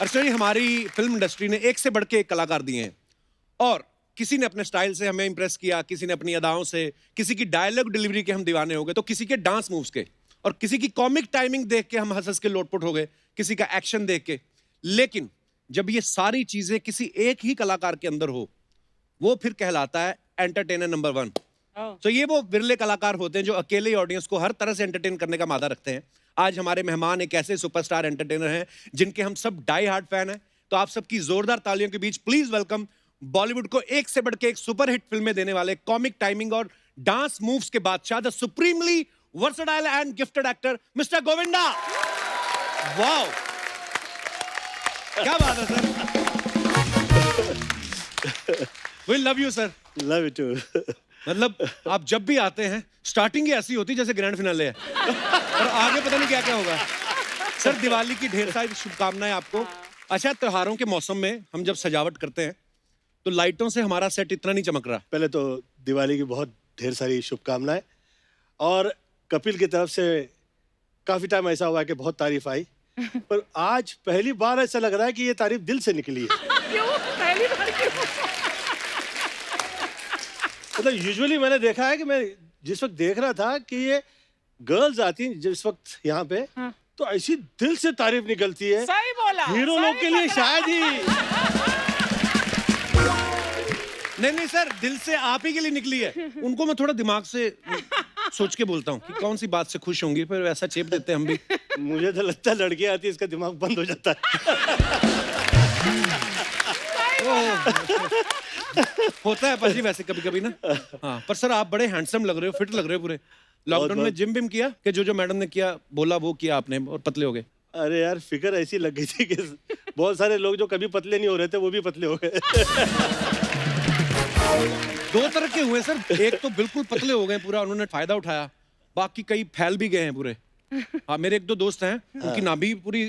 अर्चना जी, हमारी film industry ने एक से बढ़ के एक कलाकार दिए हैं और किसी ने अपने स्टाइल से हमें इंप्रेस किया, किसी ने अपनी अदाओं से, किसी की डायलॉग डिलीवरी के हम दीवाने हो गए, तो किसी के डांस मूव्स के और किसी की कॉमिक टाइमिंग देख के हम हंस हंस के लोटपोट हो गए, किसी का एक्शन देख के। लेकिन जब ये सारी चीजें किसी एक ही कलाकार के अंदर हो, वो फिर कहलाता है एंटरटेनर नंबर 1। तो ये वो विरले कलाकार होते हैं जो अकेले ऑडियंस को हर तरह से एंटरटेन करने का मादा रखते हैं। आज हमारे मेहमान एक ऐसे सुपरस्टार एंटरटेनर हैं जिनके हम सब डाई हार्ड फैन हैं। तो आप सबकी जोरदार तालियों के बीच प्लीज वेलकम बॉलीवुड को एक से बढ़ के एक सुपरहिट फिल्में देने वाले, कॉमिक टाइमिंग और डांस मूव्स के बादशाह, the supremely versatile and gifted actor mister Govinda. Wow, क्या बात है sir. We love you sir. Love you too. मतलब आप जब भी आते हैं स्टार्टिंग ही ऐसी होती है जैसे ग्रैंड फिनाले है और आगे पता नहीं क्या क्या होगा। सर, दिवाली की ढेर सारी शुभकामनाएं आपको। अच्छा, त्योहारों के मौसम में हम जब सजावट करते हैं तो लाइटों से हमारा सेट इतना नहीं चमक रहा। पहले तो दिवाली की बहुत ढेर सारी शुभकामनाएं, और कपिल की तरफ से काफी टाइम ऐसा हुआ है कि बहुत तारीफ आई, पर आज पहली बार ऐसा लग रहा है कि ये तारीफ दिल से निकली है। क्यों? पहली बार क्यों? मतलब यूजुअली मैंने देखा है कि मैं जिस वक्त देख रहा था कि ये गर्ल्स आती हैं जिस वक्त यहाँ पे, हाँ। तो ऐसी दिल से तारीफ निकलती है। सही बोला। हीरो सही लोग के लिए पकड़ा। शायद ही। नहीं सर, दिल से आप ही के लिए निकली है। उनको मैं थोड़ा दिमाग से सोच के बोलता हूँ कि कौन सी बात से खुश होंगी, फिर वैसा चेप देते हैं हम भी। मुझे तो लगता है लड़की आती है इसका दिमाग बंद हो जाता है। होता है पाजी वैसे कभी कभी ना। हाँ, पर सर आप बड़े हैंडसम लग रहे हो, फिट लग रहे हो पूरे। लॉकडाउन में जिम बिम किया कि जो मैडम ने किया बोला वो किया आपने और पतले हो गए? अरे यार, फिकर ऐसी लग गई थी कि बहुत सारे लोग जो कभी पतले नहीं हो रहे थे वो भी पतले हो गए। दो तरह के हुए सर, एक तो बिल्कुल पतले हो गए पूरा, उन्होंने फायदा उठाया, बाकी कई फैल भी गए हैं पूरे। हाँ, मेरे एक दो दोस्त हैं, उनकी नाभि पूरी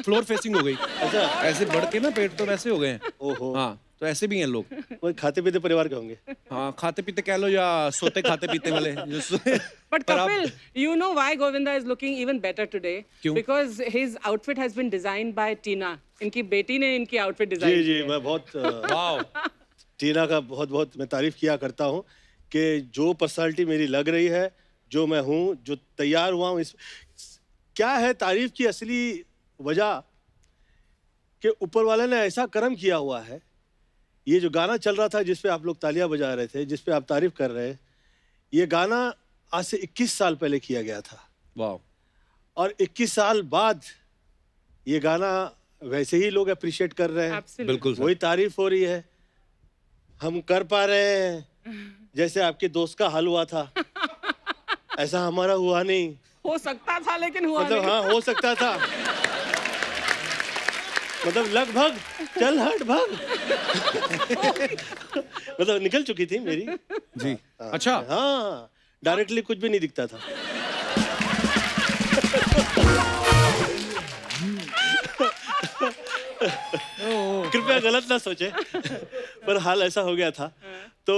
फ्लोर फेसिंग हो गई। अच्छा, ऐसे बढ़ के ना पेट तो वैसे हो गए हैं। ओहो। हाँ, तो ऐसे भी हैं लोग। वो खाते पीते परिवार के होंगे। हाँ, खाते पीते कह लो या सोते खाते पीते वाले। But Kapil, you know why Govinda is looking even better today? क्यों? Because his outfit has been designed by Tina. इनकी बेटी ने इनकी outfit design जी की जी, है। मैं बहुत वाओ, टीना का बहुत बहुत मैं तारीफ किया करता हूँ कि जो पर्सनालिटी मेरी लग रही है, जो मैं हूँ, जो तैयार हुआ हूँ, इस क्या है तारीफ की असली वजह कि ऊपर वाले ने ऐसा कर्म किया हुआ है। ये जो गाना चल रहा था जिस पे आप लोग तालियां बजा रहे थे, जिस पे आप तारीफ कर रहे हैं, ये गाना आज से 21 साल पहले किया गया था, वाओ। और 21 साल बाद ये गाना वैसे ही लोग अप्रिशिएट कर रहे हैं। Absolutely. बिल्कुल सर। वही तारीफ हो रही है, हम कर पा रहे हैं जैसे आपके दोस्त का हाल हुआ था, ऐसा हमारा हुआ नहीं। हो सकता था लेकिन हुआ मतलब नहीं। हाँ, हो सकता था, मतलब लगभग चल हट भाग। मतलब निकल चुकी थी मेरी जी। अच्छा, हाँ, डायरेक्टली कुछ भी नहीं दिखता था। कृपया गलत ना सोचे, पर हाल ऐसा हो गया था। तो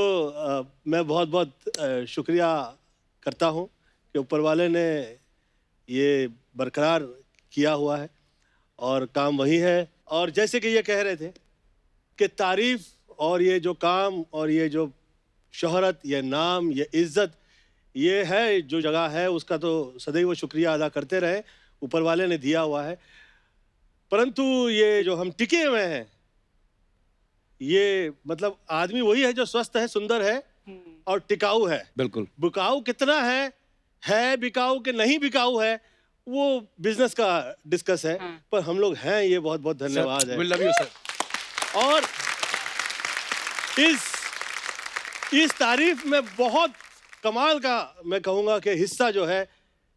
मैं बहुत बहुत शुक्रिया करता हूँ कि ऊपर वाले ने ये बरकरार किया हुआ है और काम वही है। और जैसे कि ये कह रहे थे कि तारीफ और ये जो काम और ये जो शोहरत, ये नाम, ये इज्जत, ये है जो जगह है, उसका तो सदैव शुक्रिया अदा करते रहे, ऊपर वाले ने दिया हुआ है। परंतु ये जो हम टिके हुए हैं, ये मतलब आदमी वही है जो स्वस्थ है, सुंदर है और टिकाऊ है। बिल्कुल। बिकाऊ कितना है बिकाऊ के नहीं बिकाऊ है, वो बिजनेस का डिस्कस है। पर हम लोग हैं, ये बहुत बहुत धन्यवाद है। We love you sir. और इस तारीफ में बहुत कमाल का मैं कहूँगा कि हिस्सा जो है,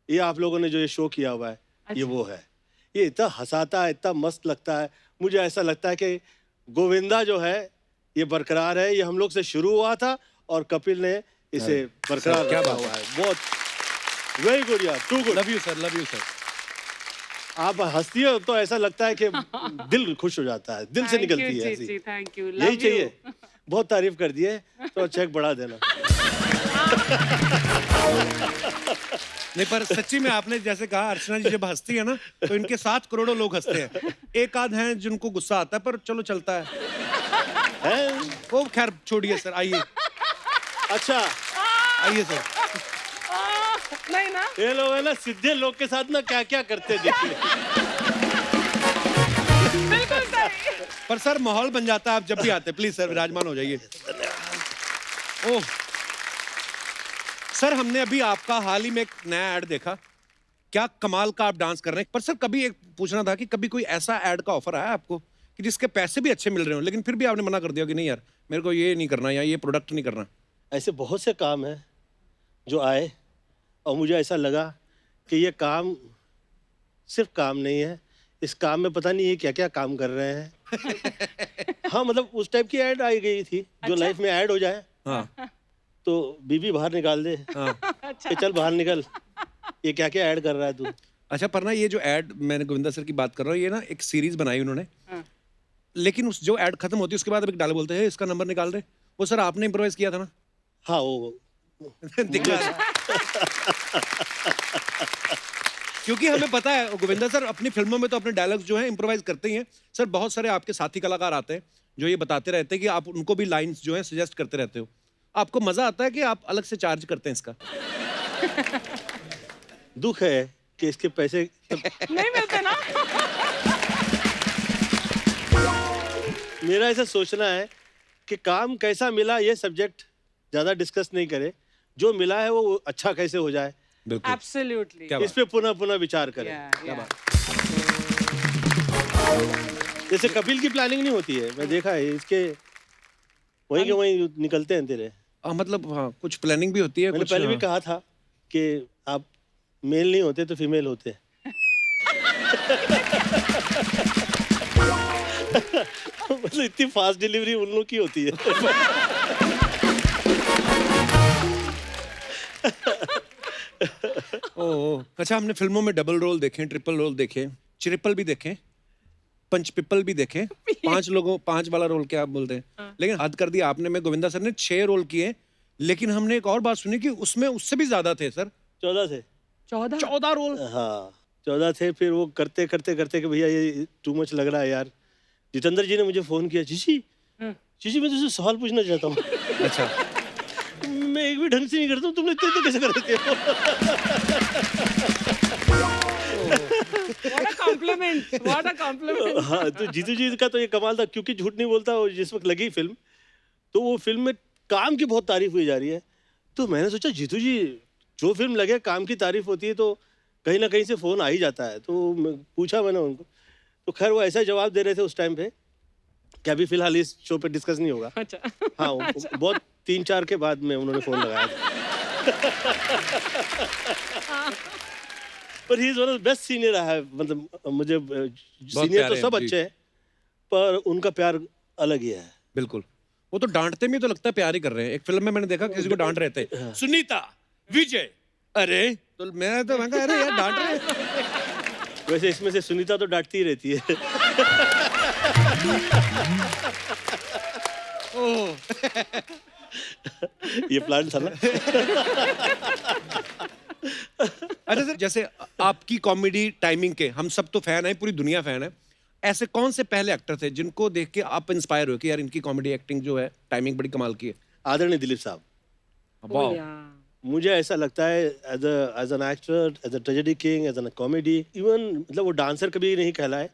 ये आप लोगों ने जो ये शो किया हुआ है, ये वो है। ये इतना हंसाता है, इतना मस्त लगता है। मुझे ऐसा लगता है कि गोविंदा जो है ये बरकरार है। ये हम लोग से शुरू हुआ था और कपिल ने इसे बरकरार क्या रखा बात हुआ है। बहुत वेरी गुड यार, too good. Love you sir, love you sir. आप हंसती हो तो ऐसा लगता है कि दिल खुश हो जाता है, दिल से Thank निकलती you, है जी, ऐसी। जी, thank you. यही Love you. चाहिए। बहुत तारीफ कर दी है, तो चेक बढ़ा देना। नहीं, पर सच्ची में आपने जैसे कहा, अर्चना जी जब हंसती है ना तो इनके साथ करोड़ों लोग हंसते हैं। एक आध हैं जिनको गुस्सा आता है, पर चलो चलता है। वो खैर छोड़िए सर, आइए अच्छा, आइए सर। नहीं ना, ये लोग है ना सीधे लोग के साथ ना क्या क्या करते हैं, देखिए। बिल्कुल सही। पर सर माहौल बन जाता है आप जब भी आते हैं। प्लीज सर विराजमान हो जाइए। ओह सर, हमने अभी आपका हाल ही में एक नया ऐड देखा, क्या कमाल का आप डांस कर रहे हैं। पर सर कभी एक पूछना था कि कभी कोई ऐसा ऐड का ऑफर आया आपको कि जिसके पैसे भी अच्छे मिल रहे हो, लेकिन फिर भी आपने मना कर दिया कि नहीं यार मेरे को ये नहीं करना या ये प्रोडक्ट नहीं करना? ऐसे बहुत से काम हैं जो आए और मुझे ऐसा लगा कि ये काम सिर्फ काम नहीं है, इस काम में पता नहीं ये क्या क्या काम कर रहे हैं। हाँ, मतलब उस टाइप की ऐड आई गई थी जो लाइफ में ऐड हो जाए हाँ तो बीबी बाहर निकाल दे हाँ। कि चल बाहर निकल, ये क्या क्या ऐड कर रहा है तू। अच्छा, पर ना ये जो ऐड, मैंने गोविंदा सर की बात कर रहा हूँ, ये ना एक सीरीज बनाई उन्होंने, हाँ। लेकिन उस जो ऐड खत्म होती है उसके बाद अब एक डायलॉग बोलते हैं इसका नंबर निकाल रहे, वो सर आपने इम्प्रोवाइज किया था ना? हाँ, वो दिख रहा है। क्योंकि हमें पता है गोविंदा सर अपनी फिल्मों में तो अपने डायलॉग्स जो हैं इम्प्रोवाइज करते ही हैं। सर बहुत सारे आपके साथी कलाकार आते हैं जो ये बताते रहते हैं कि आप उनको भी लाइंस जो हैं सजेस्ट करते रहते हो। आपको मजा आता है कि आप अलग से चार्ज करते हैं इसका? दुख है कि इसके पैसे नहीं मिलते ना। मेरा ऐसा सोचना है कि काम कैसा मिला ये सब्जेक्ट ज़्यादा डिस्कस नहीं करे, जो मिला है वो अच्छा कैसे हो जाए बिल्कुल। Absolutely. क्या इस पे पुनः पुनः विचार करें। जैसे कपिल की प्लानिंग नहीं होती है, मैं देखा है इसके वहीं के वहीं निकलते हैं तेरे। मतलब हाँ, कुछ प्लानिंग भी होती है। मैंने कुछ पहले भी कहा था कि आप मेल नहीं होते तो फीमेल होते। मतलब इतनी फास्ट डिलीवरी उन लोग की होती है। ओह अच्छा, हमने फिल्मों में डबल रोल देखे, ट्रिपल रोल देखे, ट्रिपल भी देखे, पंच पिपल भी देखे, 5 वाला रोल क्या आप बोलते हैं, लेकिन हद कर दिया आपने। में गोविंदा सर ने 6 रोल किए, लेकिन हमने एक और बात सुनी कि उसमें उससे भी ज्यादा थे सर। 14 थे। 14 रोल? हाँ 14 थे। फिर वो करते करते करते कि भैया ये टू मच लग रहा है यार। जितेंद्र जी ने मुझे फोन किया, जीजी जीजी मैं तुझसे सवाल पूछना चाहता हूँ। अच्छा। मैं एक भी ढंग से नहीं करता हूँ, तुम लोग इतने कैसे कर देते हो? What a compliment. What a compliment. हाँ, तो जीतू जी का तो ये कमाल था, क्योंकि झूठ नहीं बोलता। और जिस वक्त लगी फिल्म तो वो फिल्म में काम की बहुत तारीफ हुई जा रही है, तो मैंने सोचा जीतू जी जो फिल्म लगे काम की तारीफ होती है तो कहीं ना कहीं से फोन आ ही जाता है। तो पूछा मैंने उनको, तो खैर वो ऐसा जवाब दे रहे थे उस टाइम पे कि अभी फिलहाल इस शो पे डिस्कस नहीं होगा। अच्छा। हाँ, बहुत 3-4 के बाद में उन्होंने फोन लगाया था। पर he is one of the best senior रहा है। मतलब मुझे सीनियर तो सब अच्छे हैं, पर उनका प्यार अलग ही है। बिल्कुल, वो तो डांटते भी तो लगता है प्यार ही कर रहे हैं। एक फिल्म में मैंने देखा किसी को डांट रहे थे, सुनीता, विजय, अरे तो मैं कहा अरे यार डांट रहे हैं। वैसे इसमें से सुनीता तो डांटती ही रहती है। ओह ये प्लान था ना। अच्छा सर, जैसे आपकी कॉमेडी टाइमिंग के हम सब तो फैन हैं, पूरी दुनिया फैन है, ऐसे कौन से पहले एक्टर थे जिनको देख के आप इंस्पायर हुए कि यार इनकी कॉमेडी एक्टिंग जो है टाइमिंग बड़ी कमाल की है? आदरणीय दिलीप साहब। Oh, yeah. मुझे ऐसा लगता है as an actor, as a tragedy king, as an comedy, even मतलब वो डांसर कभी नहीं कहलाए,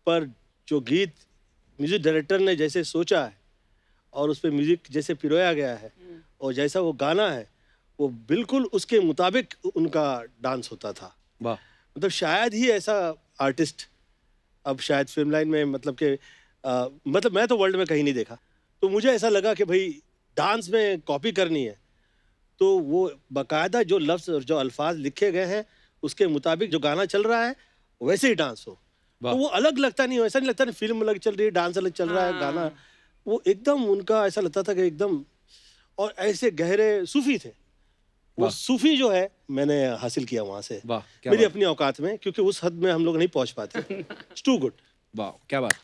पर जो गीत म्यूजिक डायरेक्टर ने जैसे सोचा है और उस पर म्यूजिक जैसे पिरोया गया है और जैसा वो गाना है वो बिल्कुल उसके मुताबिक उनका डांस होता था। वाह। मतलब शायद ही ऐसा आर्टिस्ट अब शायद फिल्म लाइन में, मतलब कि मतलब मैं तो वर्ल्ड में कहीं नहीं देखा। तो मुझे ऐसा लगा कि भाई डांस में कॉपी करनी है तो वो बाकायदा जो लफ्ज़ और जो अल्फाज लिखे गए हैं उसके मुताबिक जो गाना चल रहा है वैसे ही डांस हो। तो वो अलग लगता नहीं हो, ऐसा नहीं लगता नहीं फिल्म अलग चल रही है, डांस अलग चल रहा है, गाना वो एकदम उनका ऐसा लगता था कि एकदम, और ऐसे गहरे सूफी थे वो। सूफी जो है मैंने हासिल किया वहां से, वाह, क्या मेरी बात। अपनी औकात में, क्योंकि उस हद में हम लोग नहीं पहुंच पाते। It's too good. वाह, क्या बात।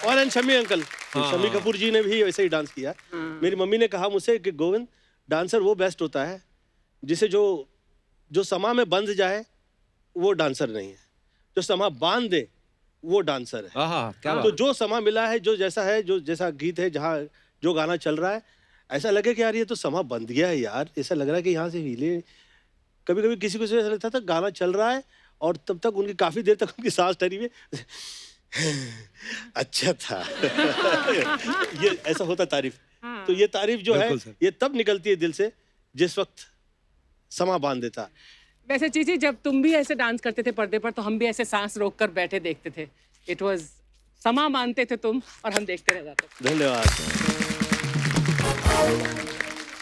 और एंड शमी अंकल, शमी कपूर जी ने भी वैसे ही डांस किया। मेरी मम्मी ने कहा मुझसे कि गोविंद डांसर वो बेस्ट होता है जिसे जो समा में बंध जाए वो डांसर नहीं है, जो समा बांध दे वो डांसर है। हाँ, क्या तो बात। जो समा मिला है, जो जैसा है, जो जैसा गीत है, जहाँ जो गाना चल रहा है, ऐसा लगे कि यार ये तो समा बंध गया है यार, ऐसा लग रहा है कि यहाँ से हिले। कभी कभी किसी को ऐसा लगता था गाना चल रहा है और तब तक उनकी काफी देर तक उनकी सांस ठहरी हुई है। अच्छा था। ये ऐसा होता तारीफ। तो ये तारीफ जो है बिल्कुल सर। ये तब निकलती है दिल से जिस वक्त समा बांध देता। वैसे चीची, जब तुम भी ऐसे डांस करते थे पर्दे पर, तो हम भी ऐसे सांस रोक कर बैठे देखते थे। इट वाज समा मानते थे तुम और हम देखते रह जाते थे। धन्यवाद।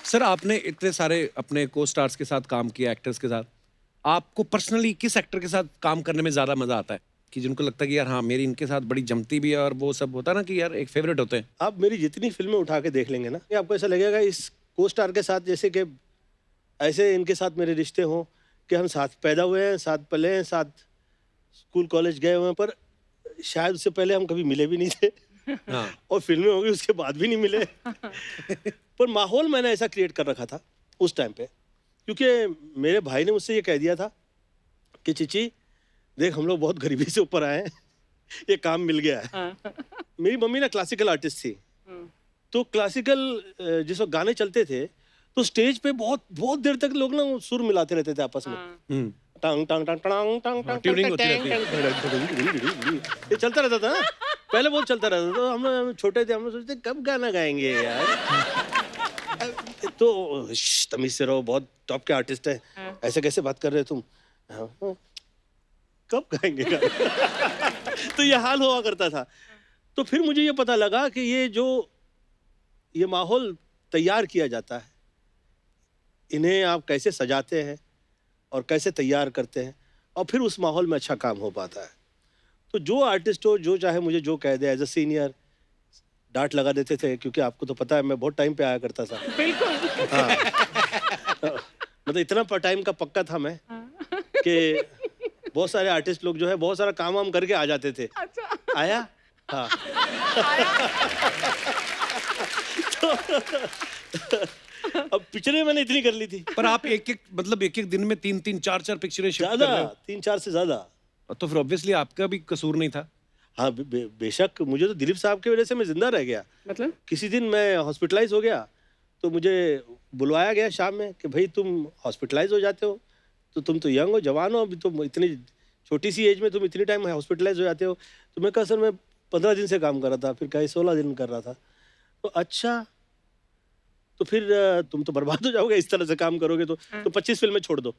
सर आपने इतने सारे अपने को स्टार्स के साथ काम किया, एक्टर्स के साथ, आपको पर्सनली किस एक्टर के साथ काम करने में ज्यादा मजा आता है कि जिनको लगता है कि यार हाँ मेरी इनके साथ बड़ी जमती भी है, और वो सब होता है ना कि यार एक फेवरेट होते हैं? आप मेरी जितनी फिल्में उठा के देख लेंगे ना, ये आपको ऐसा लगेगा इस को स्टार के साथ जैसे कि ऐसे इनके साथ मेरे रिश्ते हों कि हम साथ पैदा हुए हैं, साथ पले हैं, साथ स्कूल कॉलेज गए हुए हैं, पर शायद उससे पहले हम कभी मिले भी नहीं थे। हाँ। और फिल्में होंगी उसके बाद भी नहीं मिले। पर माहौल मैंने ऐसा क्रिएट कर रखा था उस टाइम पे, क्योंकि मेरे भाई ने मुझसे ये कह दिया था कि चिची देख हम लोग बहुत गरीबी से ऊपर आए हैं, ये काम मिल गया है। मेरी मम्मी ना क्लासिकल आर्टिस्ट थी, तो क्लासिकल जिस वक्त गाने चलते थे तो स्टेज पे बहुत बहुत देर तक लोग ना सुर मिलाते रहते थे आपस में। टांग टांग टांग टांग टांग टांग ट्यूनिंग होती टांग, रहती है। ये चलता रहता था ना, पहले बहुत चलता रहता था। तो हम लोग छोटे थे, हम लोग सोचते कब गाना गाएंगे यार। तो तमीज से रहो, बहुत टॉप के आर्टिस्ट है, ऐसे कैसे बात कर रहे हो तुम, कब गाएंगे गाना। तो ये हाल हुआ करता था। तो फिर मुझे ये पता लगा कि ये माहौल तैयार किया जाता है, इन्हें आप कैसे सजाते हैं और कैसे तैयार करते हैं, और फिर उस माहौल में अच्छा काम हो पाता है। तो जो आर्टिस्ट हो, जो चाहे मुझे जो कह दे, एज अ सीनियर डांट लगा देते थे, क्योंकि आपको तो पता है मैं बहुत टाइम पे आया करता था। बिल्कुल। हाँ। मतलब इतना टाइम का पक्का था मैं कि बहुत सारे आर्टिस्ट लोग जो है बहुत सारा काम वाम करके आ जाते थे। अच्छा। आया? हाँ। अब पिक्चरें मैंने इतनी कर ली थी, पर आप एक एक मतलब एक एक दिन में 3-3 4-4 पिक्चरें शिफ्ट कर ज्यादा रहे हो, 3-4 से ज्यादा। तो फिर ऑब्वियसली आपका भी कसूर नहीं था। हाँ बेशक, मुझे तो दिलीप साहब की वजह से मैं जिंदा रह गया। मतलब किसी दिन मैं हॉस्पिटलाइज हो गया तो मुझे बुलवाया गया शाम में कि भाई तुम हॉस्पिटलाइज हो जाते हो, तो तुम तो यंग हो, जवान हो, अभी तुम इतनी छोटी सी एज में तुम इतनी टाइम हॉस्पिटलाइज हो जाते हो। तो मैं कहा सर मैं 15 दिन से काम कर रहा था, फिर कहीं 16 दिन कर रहा था। तो अच्छा, तो फिर तुम तो बर्बाद हो जाओगे इस तरह से काम करोगे तो 25 फिल्में छोड़ दो।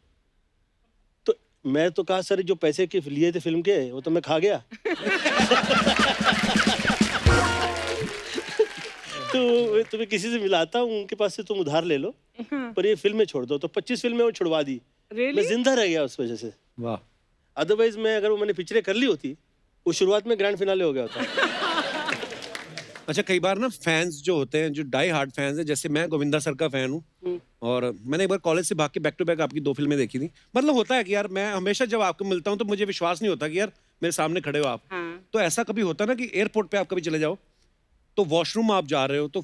तो मैं तो कहा सर जो पैसे के लिए थे फिल्म के वो तो मैं खा गया। तो तुम्हें किसी से मिलाता हूँ, उनके पास से तुम उधार ले लो, पर ये फिल्में छोड़ दो। तो 25 फिल्में वो छुड़वा दी। Really? मैं जिंदा रह गया उस वजह से। वाह। अदरवाइज मैं अगर वो मैंने पिक्चरें कर ली होती, वो शुरुआत में ग्रैंड फिनाले हो गया होता। अच्छा, कई बार ना फैंस जो होते हैं, जो डाई हार्ड फैंस हैं, जैसे मैं गोविंदा सर का फैन हूँ, और मैंने एक बार कॉलेज से भाग के बैक टू बैक आपकी 2 फिल्में देखी थी। मतलब होता है कि यार मैं हमेशा जब आपको मिलता हूँ तो मुझे विश्वास नहीं होता कि यार मेरे सामने खड़े हो आप। तो ऐसा कभी होता ना कि एयरपोर्ट पे आप कभी चले जाओ तो वॉशरूम आप जा रहे हो तो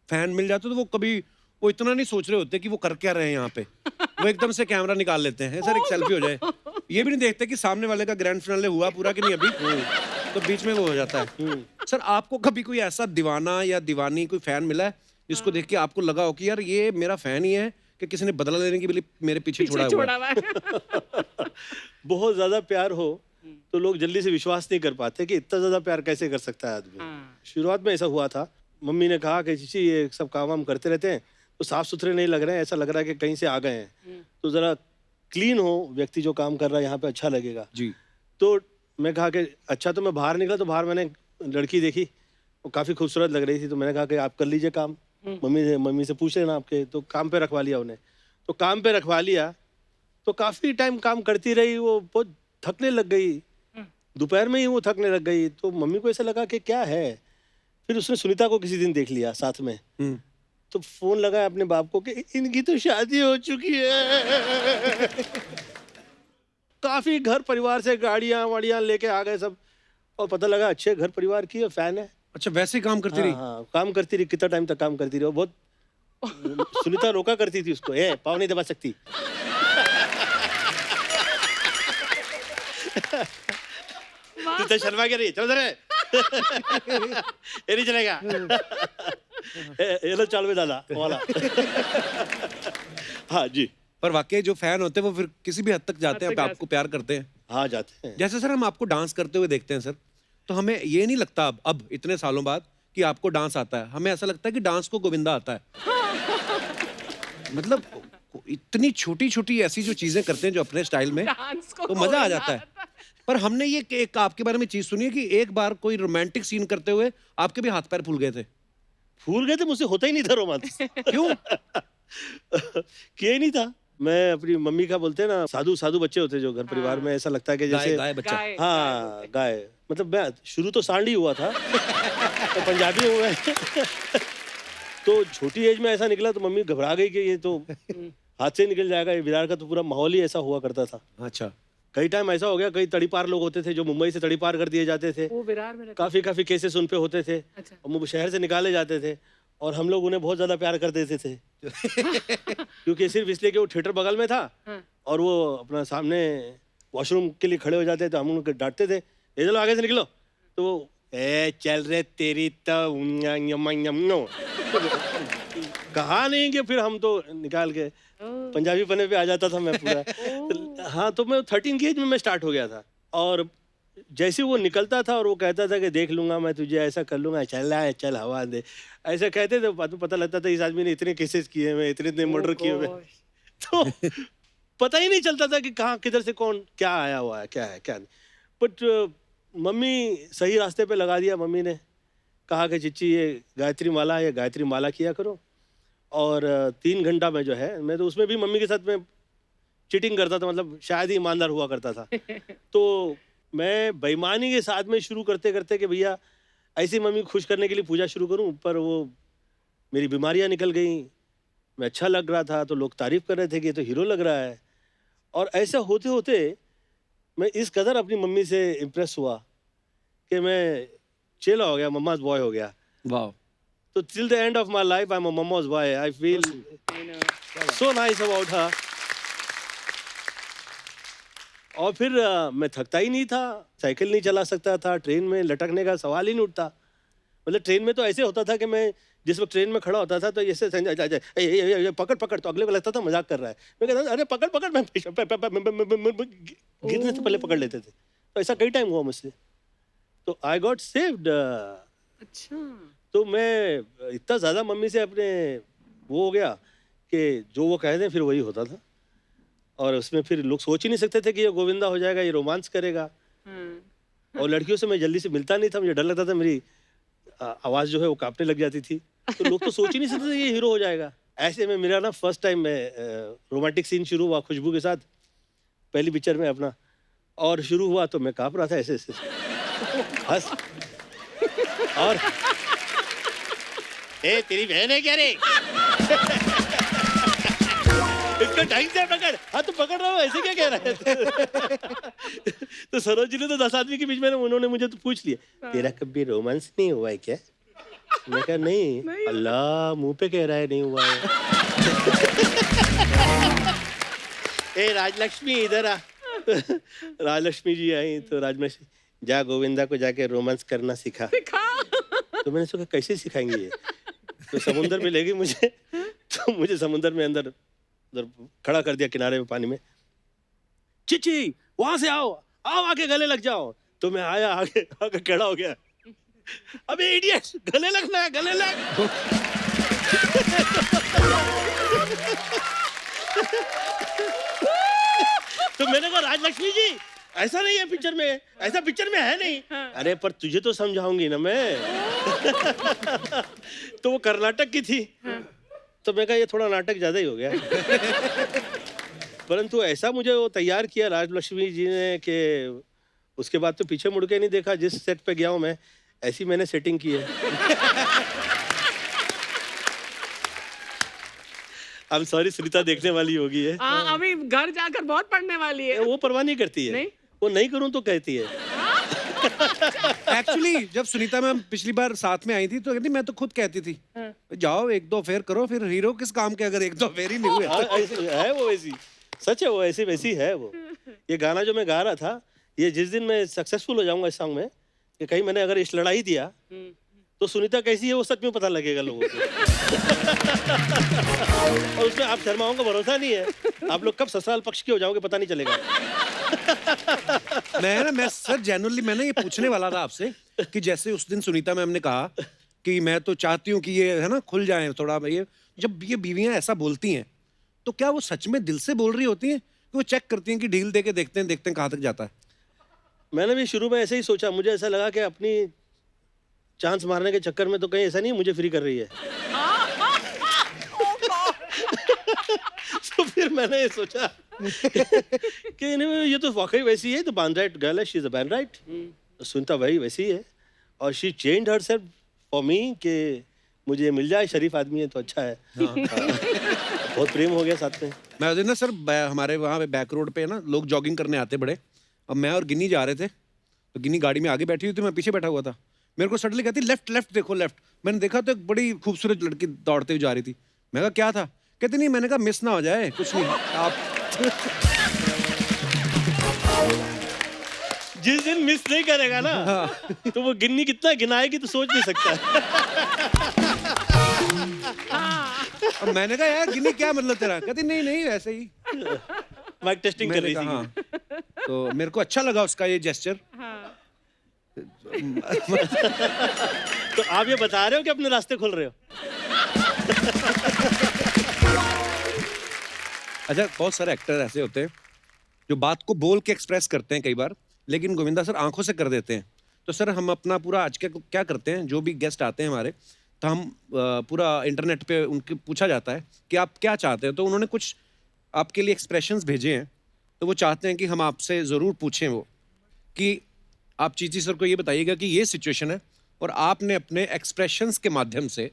फैन मिल जाते, तो वो कभी वो इतना नहीं सोच रहे होते कि वो कर क्या रहे हैं यहाँ पे, वो एकदम से कैमरा निकाल लेते हैं, सर एक सेल्फी हो जाए। ये भी नहीं देखते कि सामने वाले का ग्रैंड फिनाले हुआ पूरा कि नहीं अभी, तो बीच में वो हो जाता है। सर आपको कभी कोई ऐसा दीवाना या दीवानी कोई फैन मिला है जिसको देख के आपको लगा हो कि यार ये मेरा फैन ही है, कि किसी ने बदला लेने के लिए मेरे पीछे छोड़ा हुआ है? बहुत ज्यादा प्यार हो तो लोग जल्दी से विश्वास नहीं कर पाते कि इतना ज्यादा प्यार कैसे कर सकता है आदमी। शुरुआत में ऐसा हुआ था, मम्मी ने कहा कि चीची ये सब काम वाम करते रहते हैं तो साफ सुथरे नहीं लग रहे हैं, ऐसा लग रहा है कि कहीं से आ गए हैं, तो जरा क्लीन हो व्यक्ति जो काम कर रहा है यहाँ पे, अच्छा लगेगा जी। तो मैं कहा कि अच्छा। तो मैं बाहर निकला तो बाहर मैंने लड़की देखी, वो काफ़ी खूबसूरत लग रही थी, तो मैंने कहा कि आप कर लीजिए काम, मम्मी से पूछ लेना आपके। तो काम पे रखवा लिया उन्हें, तो काम पे रखवा लिया तो काफ़ी टाइम काम करती रही, वो बहुत थकने लग गई, दोपहर में ही वो थकने लग गई। तो मम्मी को ऐसा लगा कि क्या है। फिर उसने सुनीता को किसी दिन देख लिया साथ में, तो फोन लगाया अपने बाप को कि इनकी तो शादी हो चुकी है। काफी घर परिवार से गाड़ियां वाड़ियां लेके आ गए सब, और पता लगा अच्छे घर परिवार की फैन है। अच्छा, वैसे ही काम करती रही? हाँ, काम करती रही, कितना टाइम तक काम करती रही, बहुत सुनीता रोका करती थी उसको, ए पाँव नहीं दबा सकती। तू तो शर्मा के रही, चलो जरा। ये नहीं चलेगा। ये लो चाल में दादा वाला। हाँ जी। पर वाकई जो फैन होते हैं वो फिर किसी भी हद तक जाते हैं, आपको प्यार करते हैं। हाँ जाते हैं। जैसे सर हम आपको डांस करते हुए देखते हैं सर, तो हमें ये नहीं लगता अब इतने सालों बाद कि आपको डांस आता है। हमें ऐसा लगता है कि डांस को गोविंदा आता है। मतलब इतनी छोटी छोटी ऐसी जो चीजें करते हैं जो अपने स्टाइल में, डांस को तो मजा आ गोविंदा जाता है। आता पर हमने ये एक आपके बारे में चीज सुनी है कि एक बार कोई रोमांटिक सीन करते हुए आपके भी हाथ पैर फूल गए थे। फूल गए थे, मुझसे होता ही नहीं था रोमांस। क्यों? किया ही नहीं था। मैं अपनी मम्मी का, बोलते हैं ना, साधु साधु बच्चे होते जो घर परिवार में, ऐसा लगता है कि गाय जैसे गाय बच्चा। गाय, हाँ गाय। मतलब मैं शुरू तो सांड ही हुआ था, तो पंजाबी हुआ है। तो छोटी एज में ऐसा निकला तो मम्मी घबरा गई कि ये तो हाथ से निकल जाएगा। ये विरार का तो पूरा माहौल ही ऐसा हुआ करता था। अच्छा। कई टाइम ऐसा हो गया, कई तड़ीपार लोग होते थे जो मुंबई से तड़ीपार कर दिए जाते थे। वो विरार में रहता काफी काफी केसेस उन पे होते थे। अच्छा। और वो शहर से निकाले जाते थे और हम लोग उन्हें बहुत ज्यादा प्यार कर देते थे। क्योंकि सिर्फ इसलिए कि वो थिएटर बगल में था हाँ। और वो अपना सामने वॉशरूम के लिए खड़े हो जाते थे, हम उनको डांटते थे, ये चलो आगे से निकलो। तो वो ए चल रे तेरी तो कहा नहीं कि फिर हम तो निकाल के पंजाबी पने पे आ जाता था मैं पूरा। हाँ, तो मैं 13 की एज में मैं स्टार्ट हो गया था। और जैसे वो निकलता था और वो कहता था कि देख लूंगा मैं तुझे, ऐसा कर लूंगा, चल रहा है, चल हवा दे, ऐसा कहते थे। बाद में पता लगता था इस आदमी ने इतने केसेस किए हुए, इतने मर्डर किए हुए। तो पता ही नहीं चलता था कि कहाँ किधर से कौन क्या आया हुआ है, क्या है क्या नहीं। बट मम्मी सही रास्ते पे लगा दिया। मम्मी ने कहा कि चिच्ची ये गायत्री माला है, ये गायत्री माला किया करो। और 3 घंटा में जो है, मैं तो उसमें भी मम्मी के साथ में चीटिंग करता था, मतलब शायद ही ईमानदार हुआ करता था। तो मैं बेईमानी के साथ में शुरू करते करते कि भैया ऐसे मम्मी को खुश करने के लिए पूजा शुरू करूं, पर वो मेरी बीमारियां निकल गई। मैं अच्छा लग रहा था तो लोग तारीफ कर रहे थे कि ये तो हीरो लग रहा है। और ऐसा होते होते मैं इस कदर अपनी मम्मी से इम्प्रेस हुआ कि मैं चेला हो गया, मम्माज बॉय हो गया। वाह। तो till the end of my life I am a mama's boy. I feel so nice about her. और फिर मैं थकता ही नहीं था, साइकिल नहीं चला सकता था, ट्रेन में लटकने का सवाल ही नहीं उठता। मतलब ट्रेन में तो ऐसे होता था कि मैं जिस वक्त ट्रेन में खड़ा होता था तो ऐसे पकड़ पकड़, तो अगले को लगता था मजाक कर रहा है। मैं कहता था अरे पकड़ पकड़, मैं गिरने से पहले पकड़ लेते थे। तो ऐसा कई टाइम हुआ मुझसे, तो आई गॉट सेव्ड। अच्छा। तो मैं इतना ज़्यादा मम्मी से अपने वो हो गया कि जो वो कह दें फिर वही होता था। और उसमें फिर लोग सोच ही नहीं सकते थे कि ये गोविंदा हो जाएगा, ये रोमांस करेगा। और लड़कियों से मैं जल्दी से मिलता नहीं था, मुझे डर लगता था मेरी आवाज़ जो है वो कांपने लग जाती थी। तो लोग तो सोच ही नहीं सकते थे ये हीरो हो जाएगा। ऐसे में मेरा ना फर्स्ट टाइम में रोमांटिक सीन शुरू हुआ खुशबू के साथ, पहली पिक्चर में अपना। और शुरू हुआ तो मैं काँप रहा था ऐसे ऐसे बस। और ए तेरी बहन है क्या रे? इसको ढंग से पकड़। हाँ तो पकड़ रहा हूँ, ऐसे क्या कह रहा है? तो सरोज जी ने तो 10 आदमी के बीच में उन्होंने मुझे तो पूछ लिया, तेरा कभी रोमांस नहीं हुआ है क्या? मैं कहा नहीं। अल्लाह, मुंह पे कह रहा है नहीं हुआ है। ए राजलक्ष्मी इधर आ। राजलक्ष्मी जी आई तो राजलक्ष्मी, जा गोविंदा को जाके रोमांस करना सिखा। तो मैंने सोचा कैसे सिखाएंगे ये? तो समुंदर में ले गई मुझे। तो मुझे समुंदर में अंदर उधर खड़ा कर दिया किनारे में पानी में। चिची वहां से आओ, आओ आके गले लग जाओ। तो मैं आया, आगे आके खड़ा हो गया। अबे इडियट, गले लगना है, गले लग। तो मैंने कहा राजलक्ष्मी जी ऐसा नहीं है पिक्चर में, ऐसा पिक्चर में है नहीं। अरे पर तुझे तो समझाऊंगी ना मैं। तो वो कर्नाटक की थी। तो मैं कहा ये थोड़ा नाटक ज्यादा ही हो गया। परंतु ऐसा मुझे वो तैयार किया राजलक्ष्मी जी ने कि उसके बाद तो पीछे मुड़ के नहीं देखा। जिस सेट पे गया हूँ मैं, ऐसी मैंने सेटिंग की है। I'm sorry, सुनीता देखने वाली होगी है। अभी घर जाकर बहुत पढ़ने वाली है। वो परवाह नहीं करती है। नहीं? वो नहीं करूं तो कहती है। एक्चुअली जब सुनीता मैम पिछली बार साथ में आई थी तो कहती मैं तो खुद कहती थी जाओ एक दो फेर करो, फिर हीरो किस काम के अगर एक दो फेर ही नहीं हुए। हाँ, है वो वैसी, सच है वो ऐसी वैसी है वो। ये गाना जो मैं गा रहा था, ये जिस दिन मैं सक्सेसफुल हो जाऊंगा इस सॉन्ग में, कि कहीं मैंने अगर इस लड़ाई दिया तो सुनीता कैसी है वो सच में पता लगेगा लोगों को। और उसमें आप शर्माओं का भरोसा नहीं है, आप लोग कब ससुराल पक्ष के हो जाओगे पता नहीं चलेगा। मैं सर जेन्युइनली मैंने ये पूछने वाला था आपसे कि जैसे उस दिन सुनीता मैम ने कहा कि मैं तो चाहती हूँ कि ये है ना खुल जाए थोड़ा, ये जब ये बीवियां ऐसा बोलती हैं तो क्या वो सच में दिल से बोल रही होती हैं कि वो चेक करती हैं कि ढील दे के देखते हैं कहाँ तक जाता है? मैंने भी शुरू में ऐसे ही सोचा, मुझे ऐसा लगा कि अपनी चांस मारने के चक्कर में तो कहीं ऐसा नहीं मुझे फ्री कर रही है। तो फिर मैंने ये सोचा कि नहीं ये तो वाकई वैसी है, तो बांद्राइट गर्ल है, शी इज अ बांद्राइट। सुनीता भाई वैसी है और she changed herself for me कि मुझे मिल जाए, शरीफ आदमी है तो अच्छा है। हाँ। बहुत प्रेम हो गया साथ में। मैं उस दिन ना सर हमारे वहाँ पे बैक रोड पे ना लोग जॉगिंग करने आते बड़े, अब मैं और गिन्नी जा रहे थे तो गिन्नी गाड़ी में आगे बैठी हुई थी, मैं पीछे बैठा हुआ था। मेरे को सडनली कहती लेफ्ट लेफ्ट देखो लेफ्ट। मैंने देखा तो एक बड़ी खूबसूरत लड़की दौड़ते हुए जा रही थी। मैं कहा क्या था? कहती नहीं, मैंने कहा मिस ना हो जाए, कुछ नहीं आप। जिस दिन मिस नहीं करेगा ना तो वो गिन्नी कितना गिनाएगी तो सोच नहीं सकता। अब मैंने कहा यार गिन्नी क्या मतलब तेरा? कहती नहीं नहीं ऐसे ही माइक टेस्टिंग कर रही थी। हाँ। तो मेरे को अच्छा लगा उसका ये जेस्चर। तो आप ये बता रहे हो कि अपने रास्ते खोल रहे हो? अच्छा, बहुत सारे एक्टर ऐसे होते हैं जो बात को बोल के एक्सप्रेस करते हैं कई बार, लेकिन गोविंदा सर आंखों से कर देते हैं। तो सर हम अपना पूरा आज क्या करते हैं, जो भी गेस्ट आते हैं हमारे, तो हम पूरा इंटरनेट पे उनके पूछा जाता है कि आप क्या चाहते हैं, तो उन्होंने कुछ आपके लिए एक्सप्रेशंस भेजे हैं। तो वो चाहते हैं कि हम आपसे ज़रूर पूछें वो कि आप चीची सर को ये बताइएगा कि ये सिचुएशन है और आपने अपने एक्सप्रेशंस के माध्यम से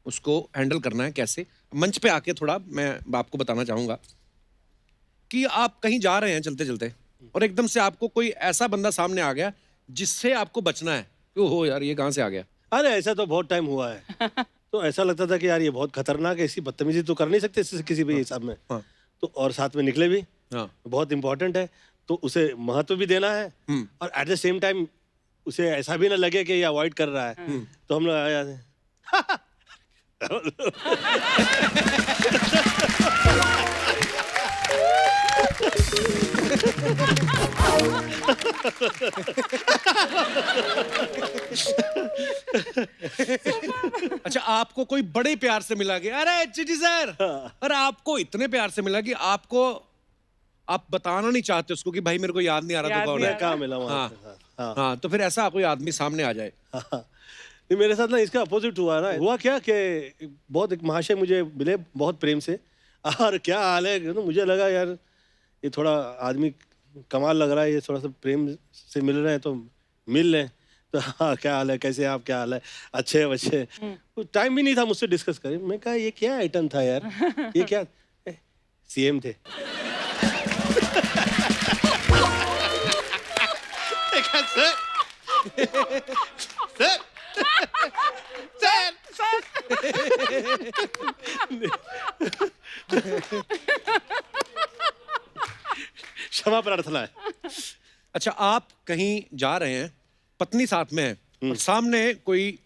उसको हैंडल करना है। कैसे? मंच पे आके थोड़ा मैं आपको बताना चाहूँगा कि आप कहीं जा रहे हैं चलते चलते और एकदम से आपको कोई ऐसा बंदा सामने आ गया जिससे आपको बचना है कि ओहो यार ये कहाँ से आ गया। अरे ऐसा तो बहुत टाइम हुआ है। तो ऐसा लगता था कि यार ये बहुत खतरनाक है, ऐसी बदतमीजी तो कर नहीं सकते इससे किसी भी हिसाब में। हाँ। तो और साथ में निकले भी। हाँ। बहुत इंपॉर्टेंट है, तो उसे महत्व भी देना है और एट द सेम टाइम उसे ऐसा भी ना लगे कि ये अवॉइड कर रहा है। तो हम लोग आया अच्छा, आपको कोई बड़े प्यार से मिला कि अरे चिटी सर, अरे आपको इतने प्यार से मिला कि आपको आप बताना नहीं चाहते उसको कि भाई मेरे को याद नहीं आ रहा तो कौन है। कहाँ मिला वहाँ हाँ, पे। हाँ। हाँ, तो फिर ऐसा कोई आदमी सामने आ जाए। हाँ। नहीं, मेरे साथ ना इसका अपोजिट हुआ ना। हुआ क्या कि बहुत एक महाशय मुझे मिले बहुत प्रेम से, और क्या हाल है, तो मुझे लगा यार ये थोड़ा आदमी कमाल लग रहा है, ये थोड़ा सा प्रेम से मिल रहे हैं तो मिल लें। तो हाँ क्या हाल है, कैसे आप, क्या हाल है, अच्छे बच्चे। टाइम भी नहीं था मुझसे डिस्कस करें। मैं कहा ये क्या आइटम था यार, ये क्या सीएम थे। सर सर सर क्षमा प्रार्थना है। अच्छा, आप कहीं जा रहे हैं, पत्नी साथ में है और सामने कोई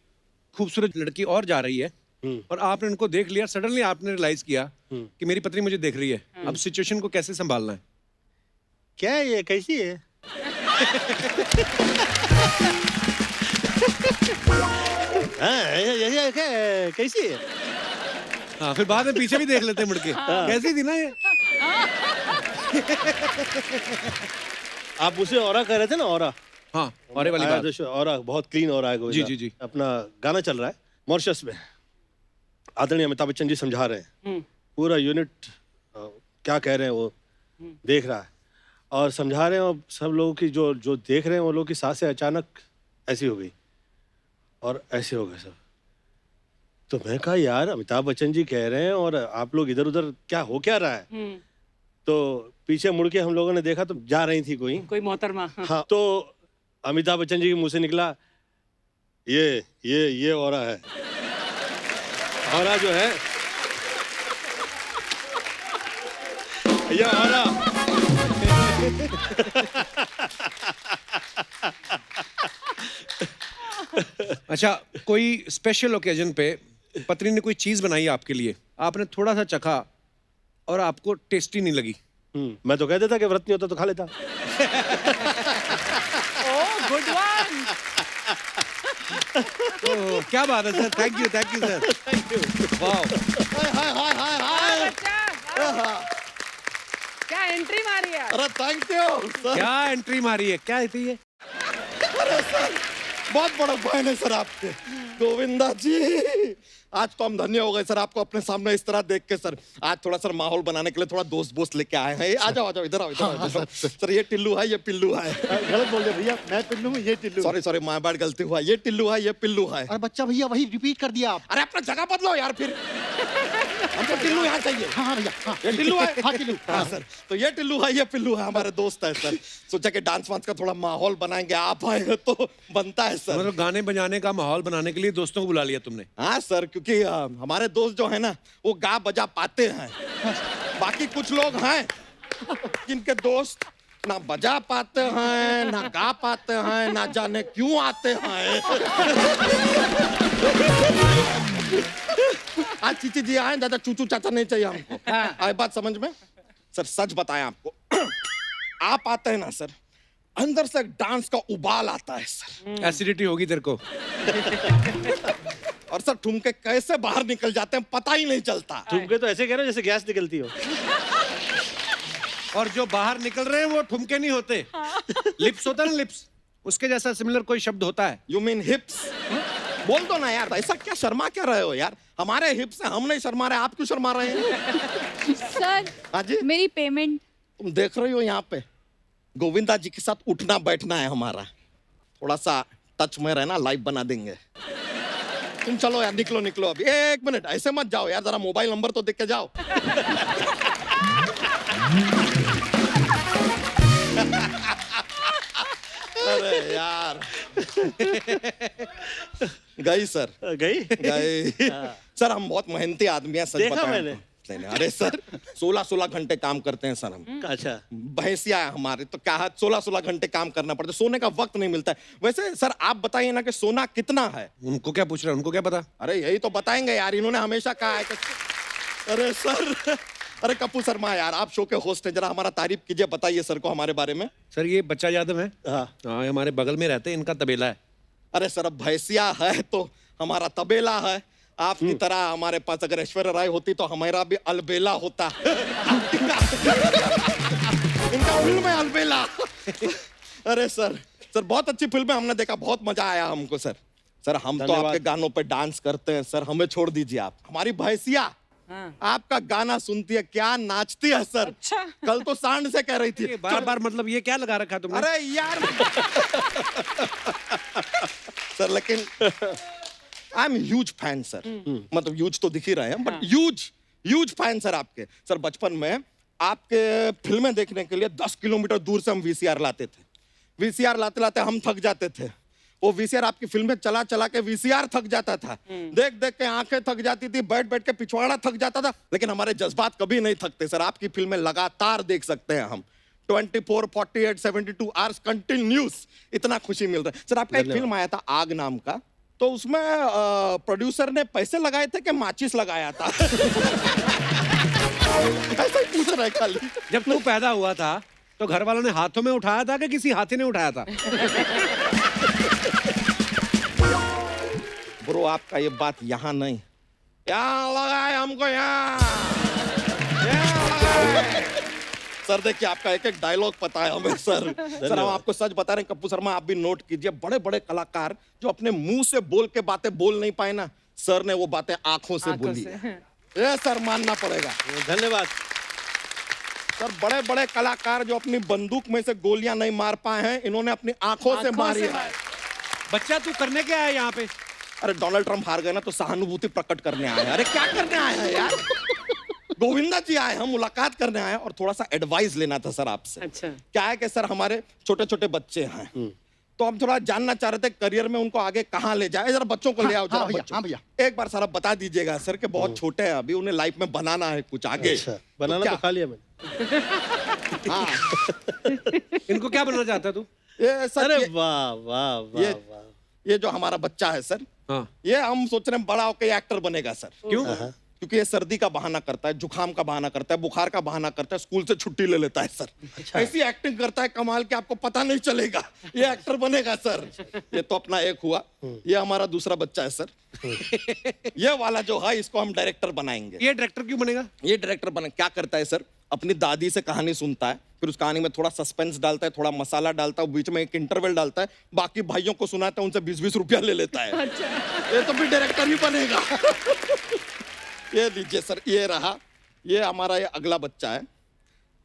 खूबसूरत लड़की और जा रही है और आपने उनको देख लिया, सडनली आपने रियलाइज किया कि मेरी पत्नी मुझे देख रही है। अब सिचुएशन को कैसे संभालना है? क्या ये कैसी है? कैसी है? हाँ, फिर बाद में पीछे भी देख लेते हैं मुड़ के, कैसी थी ना ये। आप उसे ऑरा कह रहे थे ना, ऑरा। हाँ, औरे वाली बात। ऑरा बहुत क्लीन ऑरा है गोविंदा। जी, जी, जी। अपना गाना चल रहा है मॉरिशस में, आदरणीय अमिताभ बच्चन जी समझा रहे हैं, पूरा यूनिट क्या कह रहे हैं वो देख रहा है और समझा रहे हैं, और सब लोगों की जो देख रहे हैं वो लोग की सांसें अचानक ऐसी हो गई और ऐसे हो गए सब। तो मैं कहा यार अमिताभ बच्चन जी कह रहे हैं और आप लोग इधर उधर क्या हो क्या रहा है। तो पीछे मुड़ के हम लोगों ने देखा तो जा रही थी कोई मोहतरमा। हाँ, तो अमिताभ बच्चन जी के मुंह से निकला, ये ऑरा है। ऑरा जो है, ये ऑरा। अच्छा, कोई स्पेशल ओकेजन पे पत्नी ने कोई चीज बनाई आपके लिए, आपने थोड़ा सा चखा और आपको टेस्टी नहीं लगी? मैं तो कह देता कि व्रत नहीं होता तो खा लेता। Oh good one. ओह, क्या बात है sir, thank you sir, thank you. Wow, क्या एंट्री मारी है। अरे थैंक यू सर। क्या एंट्री मारी है, क्या थी ये? अरे सर, बहुत बड़ा फैन है सर आपके, गोविंदा जी। आज तो हम धन्य हो गए सर आपको अपने सामने इस तरह देख के सर। आज थोड़ा सर माहौल बनाने के लिए थोड़ा दोस्त बोस्त लेके आए हैं। आ जाओ इधर आओ। सर ये टिल्लू है, ये पिल्लू है। गलत बोल रहे भैया, मैं टिल्लू हूँ, ये टिल्लू। सॉरी माय बैड, गलती हुआ। ये टिल्लू है, ये पिल्लू है। अरे बच्चा भैया वही रिपीट कर दिया आप। अरे अपना जगह बदलो यार फिर। हमको टिल्लू यहाँ चाहिए। हाँ भैया, हाँ ये टिल्लू है। हाँ टिल्लू। हाँ सर, तो ये टिल्लू है, ये पिल्लू है, हमारे दोस्त है सर। सोचा कि डांस वांस का थोड़ा माहौल बनाएंगे, आप आए हो तो बनता है सर। मतलब गाने बजाने का माहौल बनाने के लिए दोस्तों को बुला लिया तुमने? हाँ सर, क्योंकि हमारे दोस्त जो है ना वो गा बजा पाते हैं। बाकी कुछ लोग हैं जिनके दोस्त ना बजा पाते हैं, ना गा पाते हैं, ना जाने क्यों आते हैं। आज चीची जी आए, दादा चूचू चाचा नहीं चाहिए हमको। आए बात समझ में? सर सच बताएं आपको, आप आते हैं ना सर, अंदर से डांस का उबाल आता है सर। एसिडिटी होगी तेरे को। और सर ठुमके कैसे बाहर निकल जाते हैं पता ही नहीं चलता। ठुमके तो ऐसे कह रहे हो जैसे गैस निकलती हो। और जो बाहर निकल रहे हैं वो ठुमके नहीं होते, लिप्स होता है ना, लिप्स, उसके जैसा सिमिलर कोई शब्द होता है। You mean हिप्स? बोल दो ना यार, ऐसा क्या शर्मा क्या रहे हो यार? हमारे हिप्स हैं, हम नहीं शर्मा रहे, आप क्यों शर्मा रहे हैं? सर हाँ जी, मेरी पेमेंट। तुम देख रही हो यहाँ पे गोविंदा जी के साथ उठना बैठना है हमारा। थोड़ा सा टच में रहना, लाइव बना देंगे। तुम चलो यार, निकलो अभी। एक मिनट, ऐसे मत जाओ यार, जरा मोबाइल नंबर तो देख के जाओ। अरे यार गई सर, गई। सर हम बहुत मेहनती आदमी हैं, सच देखा बताएं मैंने। तो। नहीं, अरे सर 16 घंटे काम करते हैं सर हम। अच्छा, भैंसिया है हमारे, तो क्या है 16 घंटे काम करना पड़ता है, सोने का वक्त नहीं मिलता है। वैसे सर आप बताइए ना कि सोना कितना है? उनको क्या पूछ रहे हैं, उनको क्या पता? अरे यही तो बताएंगे यार, इन्होंने हमेशा कहा है कि अरे सर, अरे कपूर शर्मा यार, आप शो के होस्ट हैं, जरा हमारा तारीफ कीजिए, बताइए सर को हमारे बारे में। सर ये बच्चा यादव है, हाँ। हाँ, हमारे बगल में रहते हैं, इनका तबेला है। अरे सर अब भैंसिया है तो हमारा तबेला है। आपकी तरह हमारे पास अगर ऐश्वर्या राय होती तो हमारा भी अलबेला होता। इनका फिल्म है अलबेला। अरे सर बहुत अच्छी फिल्म है, हमने देखा, बहुत मजा आया हमको सर। सर हम तो धन्यवाद। आपके गानों पे डांस करते हैं सर, हमें छोड़ दीजिए आप। हमारी भैंसिया आपका गाना सुनती है, क्या नाचती है सर। अच्छा। कल तो सांड से कह रही थी बार बार मतलब ये क्या लगा रखा है तुमने? अरे यार सर, लेकिन I am huge fan sir. मतलब ह्यूज तो दिख ही रहे हैं, बट ह्यूज फैन सर आपके। सर बचपन में आपके फिल्में देखने के लिए 10 किलोमीटर दूर से हम वीसीआर लाते थे। वीसीआर लाते लाते हम थक जाते थे। वो वीसीआर आपकी फिल्में चला चला के वीसीआर थक जाता था, देख देख के आंखें थक जाती थी, बैठ बैठ के पिछवाड़ा थक जाता था, लेकिन हमारे जज्बात कभी नहीं थकते सर। आपकी फिल्में लगातार देख सकते हैं हम, 24, 48, 72 आवर्स कंटिन्यूस। इतना खुशी मिल रहा है सर। आपका एक फिल्म आया था आग नाम का, तो उसमें प्रोड्यूसर ने पैसे लगाए थे कि माचिस लगाया था? ऐसा ही पूछ रहा है खाली। जब तू पैदा हुआ था तो घर वालों ने हाथों में उठाया था कि किसी हाथी ने उठाया था? ब्रो आपका ये बात यहाँ नहीं, यहाँ लगा है हमको, यहाँ लगा है। सर देखिए आपका एक एक डायलॉग पता है हमें सर। सर हम आपको सच बता रहे हैं कपूर शर्मा, आप भी नोट कीजिए, बड़े बड़े कलाकार जो अपने मुंह से बोल के बातें बोल नहीं पाए ना, सर ने वो बातें आंखों से बोली है। ये सर मानना पड़ेगा। धन्यवाद सर बड़े बड़े कलाकार जो अपनी बंदूक में से गोलियां नहीं मार पाए हैं, इन्होंने अपनी आंखों से मारी है। बच्चा तू करने क्या है यहाँ पे? अरे डोनाल्ड ट्रम्प हार गए ना तो सहानुभूति प्रकट करने आए हैं। अरे क्या करने आए हैं यार? गोविंदा जी आए, हम मुलाकात करने आए और थोड़ा सा एडवाइस लेना था सर आपसे। अच्छा। क्या है कि सर हमारे छोटे छोटे बच्चे हैं, तो हम थोड़ा जानना चाह रहे थे करियर में उनको आगे कहाँ ले जाए। जरा बच्चों को ले आओ, जरा हाँ भैया, बच्चों। हाँ भैया। एक बार सारा बता दीजिएगा सर कि बहुत छोटे हैं अभी, उन्हें लाइफ में बनाना है कुछ आगे। अच्छा, बनाना तो खा लिया मैंने। हाँ इनको क्या बनना चाहता है तू? ये सर अरे वाह वाह वाह ये वाह। ये जो हमारा बच्चा है सर, हाँ। ये हम सोच रहे हैं बड़ा होकर एक्टर बनेगा सर। क्यों? क्योंकि ये सर्दी का बहाना करता है, जुकाम का बहाना करता है, बुखार का बहाना करता है, स्कूल से छुट्टी ले लेता है सर। ऐसी एक्टिंग करता है कमाल कि आपको पता नहीं चलेगा। ये एक्टर बनेगा सर। ये तो अपना एक हुआ। ये हमारा दूसरा बच्चा है सर। ये वाला जो है इसको हम डायरेक्टर बनाएंगे। ये डायरेक्टर क्यों बनेगा? ये डायरेक्टर बने क्या करता है सर, अपनी दादी से कहानी सुनता है, फिर उस कहानी में थोड़ा सस्पेंस डालता है, थोड़ा मसाला डालता है, बीच में एक इंटरवल डालता है, बाकी भाइयों को सुनाता है, उनसे 20-20 रुपया ले लेता है। ये तो भी डायरेक्टर ही बनेगा। ये लीजिए सर, ये रहा, ये हमारा ये अगला बच्चा है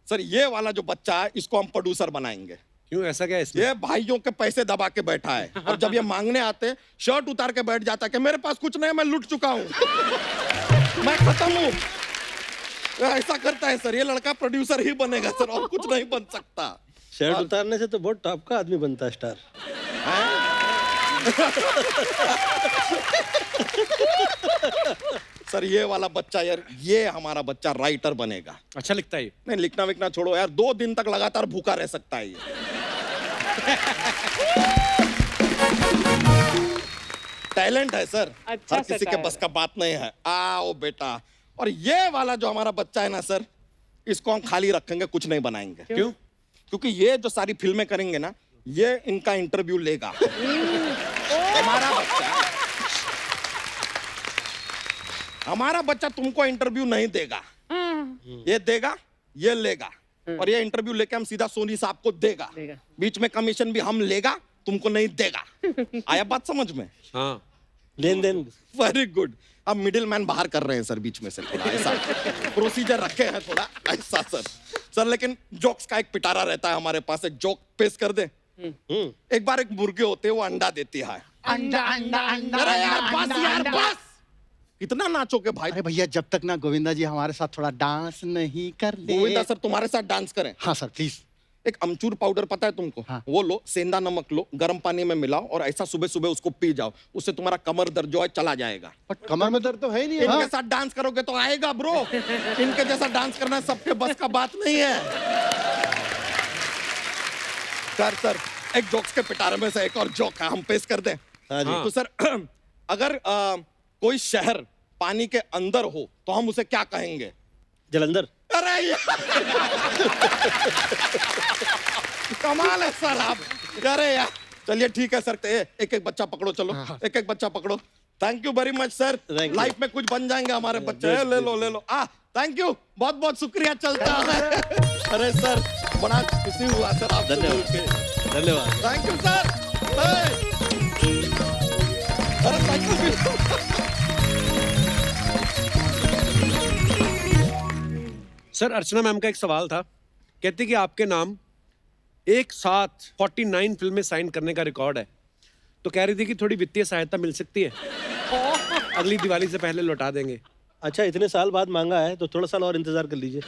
सर। ये वाला जो बच्चा है इसको हम प्रोड्यूसर बनाएंगे। क्यों, ऐसा क्या है इसमें? ये भाइयों के पैसे दबा के बैठा है, और जब ये मांगने आते हैं शर्ट उतार के बैठ जाता है कि मेरे पास कुछ नहीं है, मैं लुट चुका हूं, मैं खत्म हूं। ऐसा करता है सर। ये लड़का प्रोड्यूसर ही बनेगा सर, और कुछ नहीं बन सकता। शर्ट उतारने से तो बहुत टॉप का आदमी बनता है स्टार। सर ये वाला बच्चा यार, ये हमारा बच्चा राइटर बनेगा। अच्छा लिखता है ये? नहीं, लिखना विखना छोड़ो यार, 2 दिन तक लगातार भूखा रह सकता है ये। टैलेंट है सर, अच्छा हर किसी के सटायर बस का बात नहीं है। आओ बेटा। और ये वाला जो हमारा बच्चा है ना सर, इसको हम खाली रखेंगे, कुछ नहीं बनाएंगे। क्यों? क्योंकि ये जो सारी फिल्में करेंगे ना, ये इनका इंटरव्यू लेगा। हमारा बच्चा तुमको इंटरव्यू नहीं देगा, ये देगा, ये लेगा, और ये इंटरव्यू लेके हम सीधा सोनी साहब को देगा। बीच में कमीशन भी हम लेगा, तुमको नहीं देगा। आया बात समझ में? हाँ। लेन देन। Very good. अब मिडिल मैन बाहर कर रहे हैं सर, बीच में से थोड़ा ऐसा प्रोसीजर रखे हैं, थोड़ा ऐसा सर। सर लेकिन जोक्स का एक पिटारा रहता है हमारे पास। एक जोक पेश कर दे। एक बार एक मुर्गे होते हैं, वो अंडा देती है। अंडा अंडा अंडा अरे यार अंडा, बस यार अंडा। बस, कितना नाचोगे भाई? अरे भैया, जब तक ना गोविंदा जी हमारे साथ थोड़ा डांस नहीं कर ले। गोविंदा सर तुम्हारे साथ डांस करें? हाँ सर प्लीज। एक अमचूर पाउडर पता है तुमको? हाँ। वो लो, सेंधा नमक लो, गर्म पानी में मिलाओ, और ऐसा सुबह सुबह उसको पी जाओ। उससे तुम्हारा कमर दर्द जो है चला जाएगा। बट कमर में दर्द तो है ही नहीं। इनके साथ डांस करोगे तो आएगा ब्रो। इनके जैसा डांस करना सबके बस का बात नहीं है। सर एक जोक्स के पिटारे में से एक और जोक है, हम पेश कर दें? हाँ जी। तो सर अगर कोई शहर पानी के अंदर हो तो हम उसे क्या कहेंगे? जलंधर। अरे यार कमाल है सर आप। अरे यार चलिए ठीक है सर, एक एक बच्चा पकड़ो, चलो एक एक बच्चा पकड़ो। Thank you very much sir. Thank you. Life में कुछ बन जाएंगे हमारे बच्चे। ले लो। थैंक यू, बहुत बहुत शुक्रिया, चलता है। अरे सर बड़ा खुशी हुआ सर आपसे मिल के। धन्यवाद। Thank you sir. अरे thank you. Sir Archana ma'am का एक सवाल था, कहती कि आपके नाम एक साथ 49 फिल्में साइन करने का रिकॉर्ड है, तो कह रही थी कि थोड़ी वित्तीय सहायता मिल सकती है, अगली दिवाली से पहले लौटा देंगे। अच्छा, इतने साल बाद मांगा है तो थोड़ा साल और इंतजार कर लीजिए।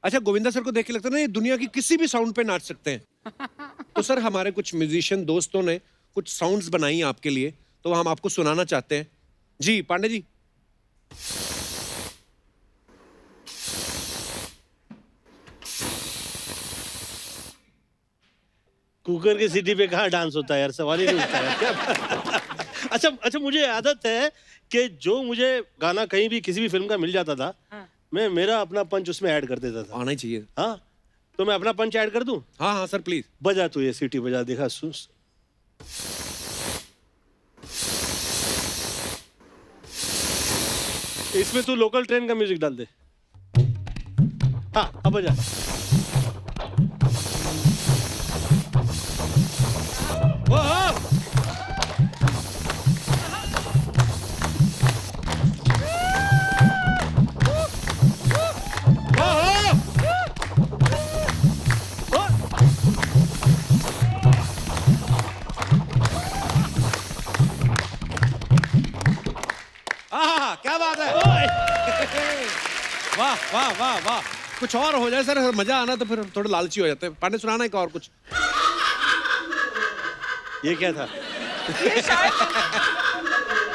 अच्छा, गोविंदा सर को देख के लगता है ना ये दुनिया की किसी भी साउंड पे नाच सकते हैं। तो सर हमारे कुछ म्यूजिशियन दोस्तों ने कुछ साउंड्स बनाई हैं आपके लिए, तो हम आपको सुनाना चाहते हैं। जी पांडे जी। कुकर की सीटी पे कहाँ डांस होता है यार, सवाल ही नहीं उठता है। क्या अच्छा, मुझे आदत है कि जो मुझे गाना कहीं भी किसी भी फिल्म का मिल जाता था, मैं मेरा अपना पंच उसमें ऐड कर देता था। आना ही चाहिए। हाँ, तो मैं अपना पंच ऐड कर दूं? हाँ हाँ सर प्लीज। बजा तू ये सीटी बजा, देखा सुन। इसमें तू लोकल ट्रेन का म्यूजिक डाल दे। हाँ अब बजा। क्या बात है। वाह वाह वाह वाह। कुछ और हो जाए सर, मजा आना तो फिर थोड़े लालची हो जाते हैं। पांडे सुनाना एक और कुछ। ये क्या था? ये शायद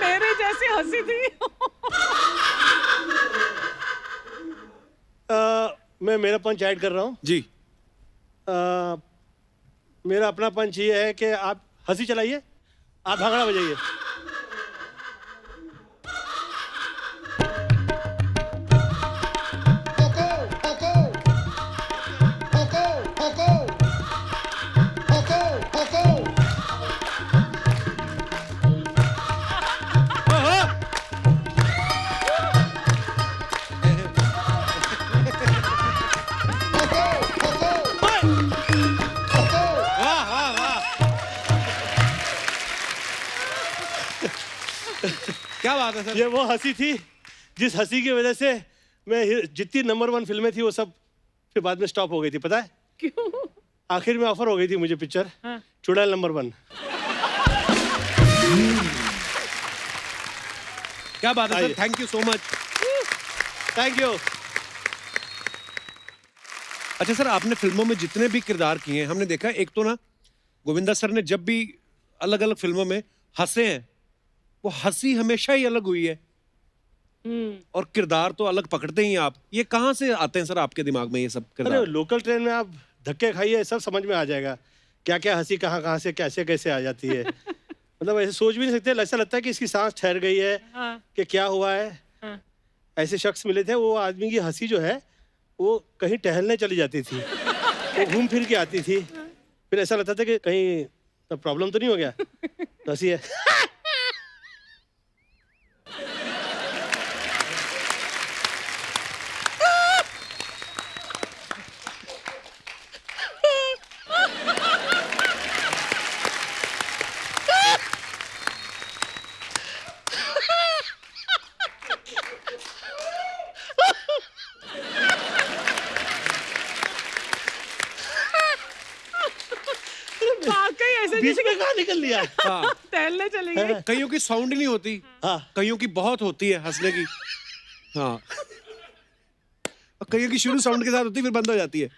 मेरे जैसी हंसी थी। मैं मेरा पंच ऐड कर रहा हूँ। जी। मेरा अपना पंच ये है कि आप हंसी चलाइए, आप भांगड़ा बजाइए। वाह वाह वाह, क्या बात है सर। ये वो हंसी थी जिस हंसी की वजह से मैं जितनी नंबर 1 फिल्में थी वो सब फिर बाद में स्टॉप हो गई थी, पता है? क्यों? आखिर में ऑफर हो गई थी मुझे पिक्चर चुड़ैल नंबर 1। क्या बात है सर, आइए। Thank you so much. Thank you. अच्छा सर, आपने फिल्मों में जितने भी किरदार किए हैं, हमने देखा है, एक तो ना गोविंदा सर ने जब भी अलग अलग फिल्मों में हंसे हैं, वो हंसी हमेशा ही अलग हुई है और किरदार तो अलग पकड़ते ही हैं आप। ये कहाँ से आते हैं सर आपके दिमाग में ये सब अरे किरदार? लोकल ट्रेन में आप धक्के खाइए, सब समझ में आ जाएगा क्या क्या हंसी कहाँ कहाँ से कैसे कैसे आ जाती है। मतलब ऐसे सोच भी नहीं सकते, ऐसा लगता है कि इसकी सांस ठहर गई है कि क्या हुआ है। ऐसे शख्स मिले थे, वो आदमी की हंसी जो है वो कहीं टहलने चली जाती थी, वो घूम फिर के आती थी, फिर ऐसा लगता था कि कहीं प्रॉब्लम तो नहीं हो गया, तो हंसी है। वाकई ऐसे बीच में कहाँ निकल लिया? हाँ, टहलने चले गए। कईयों की साउंड ही नहीं होती, हाँ। कईयों की बहुत होती है हंसने की। हाँ, और कईयों की शुरू साउंड के साथ होती है, फिर बंद हो जाती है।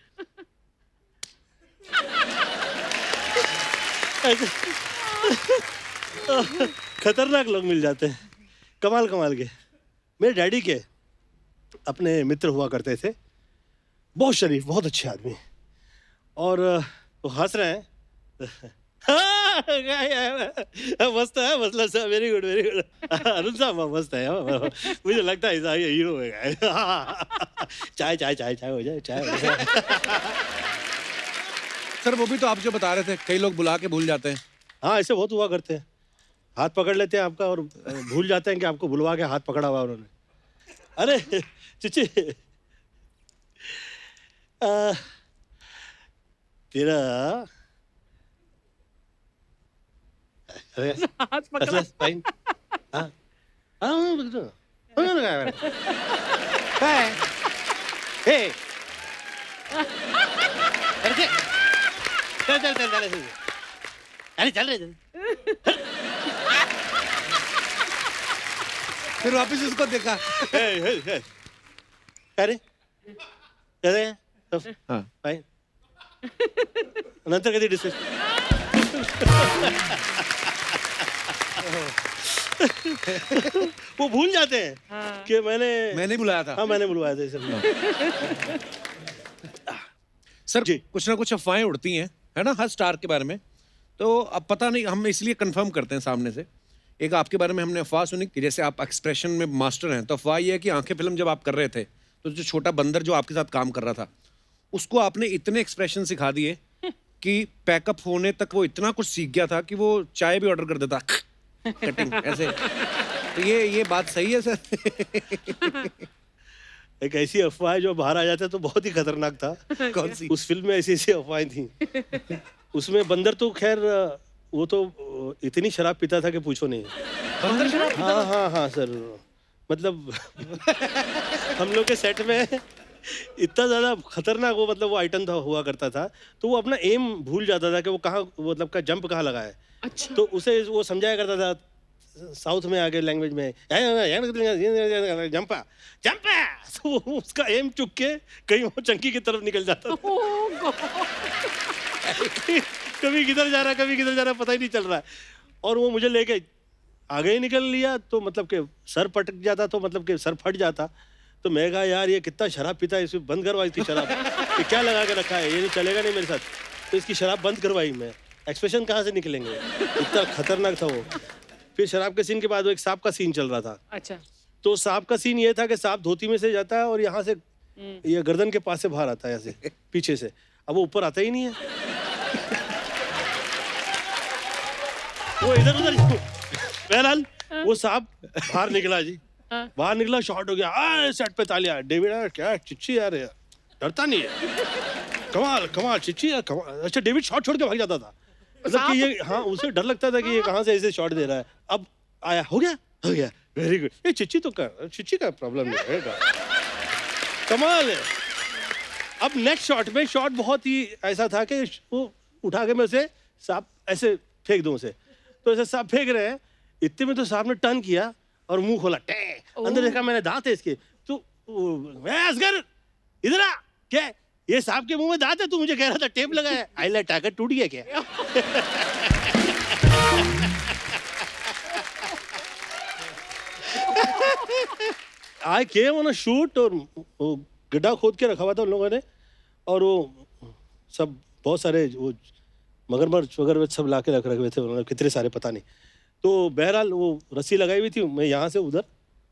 खतरनाक लोग मिल जाते हैं, कमाल कमाल के। मेरे डैडी के अपने मित्र हुआ करते थे, बहुत शरीफ, बहुत अच्छे आदमी, और वो हंस रहे हैं। मस्त है, मतलब sir, very good very good. Arun साहब मस्त है, मुझे लगता है ऐसा हीरो है। चाय चाय चाय चाय हो जाए, चाय हो जाए। सर वो भी तो आप जो बता रहे थे, कई लोग बुला के भूल जाते हैं। हाँ, ऐसे बहुत हुआ करते हैं, हाथ पकड़ लेते हैं आपका और भूल जाते हैं कि आपको बुलवा के हाथ पकड़ा हुआ उन्होंने। अरे चिची, तेरा अरे हाथ पकड़ा। फाइन। हाँ चल चल चल चल, अरे चल रहे चल। फिर वापस उसको देखा। अरे अरे हाँ, फाइन, नंतर कधी डिस्कस। वो भूल जाते हैं कि मैंने बुलाया था। हाँ, मैंने बुलवाया था इसे। सर जी। कुछ ना कुछ अफवाहें उड़ती हैं, है ना, हर स्टार के बारे में। तो अब पता नहीं, हम इसलिए कंफर्म करते हैं सामने से। एक आपके बारे में हमने अफवाह सुनी कि जैसे आप एक्सप्रेशन में मास्टर हैं, तो अफवाह ये है कि आंखें फिल्म जब आप कर रहे थे, तो जो छोटा बंदर जो आपके साथ काम कर रहा था, उसको आपने इतने एक्सप्रेशन सिखा दिए कि पैकअप होने तक वो इतना कुछ सीख गया था कि वो चाय भी ऑर्डर कर देता, कटिंग ऐसे। तो ये बात सही है सर? एक ऐसी अफवाह जो बाहर आ जाता है तो बहुत ही खतरनाक था। कौन सी? उस फिल्म में ऐसी ऐसी अफवाहें थी। उसमें बंदर तो खैर वो तो इतनी शराब पीता था कि पूछो नहीं। बंदर शराब पीता हाँ हाँ हाँ सर, मतलब हम लोग के सेट में इतना ज्यादा खतरनाक वो, मतलब वो आइटम था, हुआ करता था, तो वो अपना एम भूल जाता था कि वो कहाँ, मतलब का जंप कहाँ लगा है। अच्छा। तो उसे वो समझाया करता था, साउथ में आ गए लैंग्वेज में, जंपा जंपा, तो उसका एम चुक के कहीं वो चंकी की तरफ निकल जाता था। Oh God. कभी किधर जा रहा है, कभी किधर जा रहा है, पता ही नहीं चल रहा है। और वो मुझे लेके आगे ही निकल लिया, तो मतलब कि सर पटक जाता, तो मतलब कि सर फट जाता। तो मैं कहा यार ये कितना शराब पीता है, इसे बंद करवा इसकी शराब, ये क्या लगा के रखा है, ये नहीं चलेगा नहीं मेरे साथ। तो इसकी शराब बंद करवाई मैं, एक्सप्रेशन कहाँ से निकलेंगे, इतना खतरनाक था वो। फिर शराब के सीन के बाद वो एक सांप का सीन चल रहा था। अच्छा। तो सांप का सीन ये था कि सांप धोती में से जाता है और यहाँ से ये गर्दन के पास से बाहर आता है, ऐसे पीछे से। अब वो ऊपर आता ही नहीं है, वो इधर उधर। बहरहाल वो सांप बाहर निकला जी, बाहर निकला, शॉट हो गया, सेट पे तालियां। डेविड यार क्या चिच्ची यार, डरता नहीं है, कमाल कमाल चिच्ची यार कमाल। अच्छा डेविड शॉट छोड़ के भाग जाता था, मतलब कि ये, हाँ उसे डर लगता था कि ये कहाँ से ऐसे शॉट दे रहा है। अब आया, हो गया, वेरी गुड। ये चिच्ची तो कर, चिच्ची का प्रॉब्लम नहीं है, कमाल है। अब नेक्स्ट शॉट में शॉट बहुत ही ऐसा था कि वो उठा के मैं उसे सांप ऐसे फेंक दूं उसे, तो ऐसे सांप फेंक रहे हैं, इतने में तो सांप ने टर्न किया और मुंह खोला, टे अंदर देखा मैंने दांत है इसके। तो असगर इधर आ, क्या ये सांप के मुंह में दांत है, तू मुझे कह रहा था टेप लगा है, आईलाइट टाकर टूट गया क्या? आई केम ऑन अ शूट, और वो गड्ढा खोद के रखा हुआ था उन लोगों ने, और वो सब बहुत सारे वो मगरमच्छ वगैरह सब ला के रख रखे थे उन्होंने, कितने सारे पता नहीं। तो बहरहाल वो रस्सी लगाई हुई थी, मैं यहाँ से उधर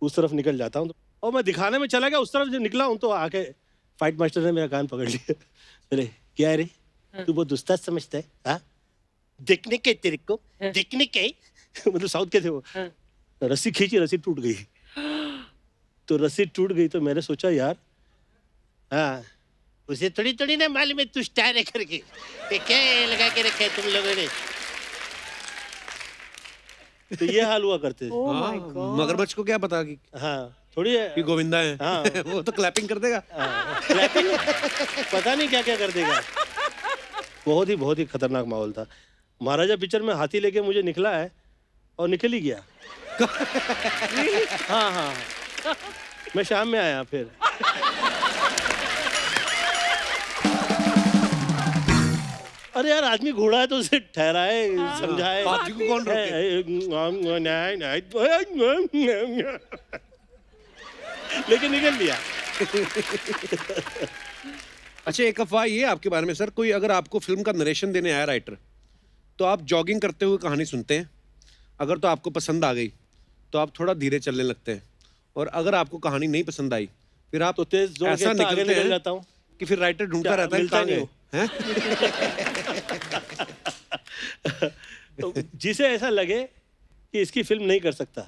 उस तरफ निकल जाता हूँ, और मैं दिखाने में चला गया उस तरफ, जो निकला हूँ तो आके फाइट मास्टर ने मेरा कान पकड़ लिया। अरे क्या है रे, तू बहुत उस्ताद समझता है, हाँ देखने के तेरे को, देखने के मतलब साउथ के थे वो। रस्सी खींची, रस्सी टूट गई। तो रस्सी टूट गई तो मैंने सोचा यार, हाँ उसे थोड़ी थोड़ी ना मालूम है तू स्टार है करके, क्या लगा के रखा है तुम लोगों ने। तो ये हाल हुआ करते थे। Oh my God. मगरमच्छ को क्या पता कि थोड़ी है कि गोविंदा है। हाँ। वो तो क्लैपिंग कर देगा। क्लैपिंग पता नहीं क्या क्या कर देगा। बहुत ही खतरनाक माहौल था। महाराजा पिक्चर में हाथी लेके मुझे निकला है और निकल ही गया। हाँ मैं शाम में आया फिर। अरे यार आदमी घोड़ा है तो उसे ठहराए, समझाए। हाथी को कौन रोके? लेकिन निकल लिया। अच्छा एक अफवाह ये है आपके बारे में सर, कोई अगर आपको फिल्म का नरेशन देने आया राइटर, तो आप जॉगिंग करते हुए कहानी सुनते हैं, अगर तो आपको पसंद आ गई तो आप थोड़ा धीरे चलने लगते हैं, और अगर आपको कहानी नहीं पसंद आई फिर आप तो तेज जोर ऐसा के आगे निकल निकल जाता हूँ कि फिर राइटर ढूंढता क्या, रहता है मिलता कहाँ नहीं गए? हैं? तो जिसे ऐसा लगे कि इसकी फिल्म नहीं कर सकता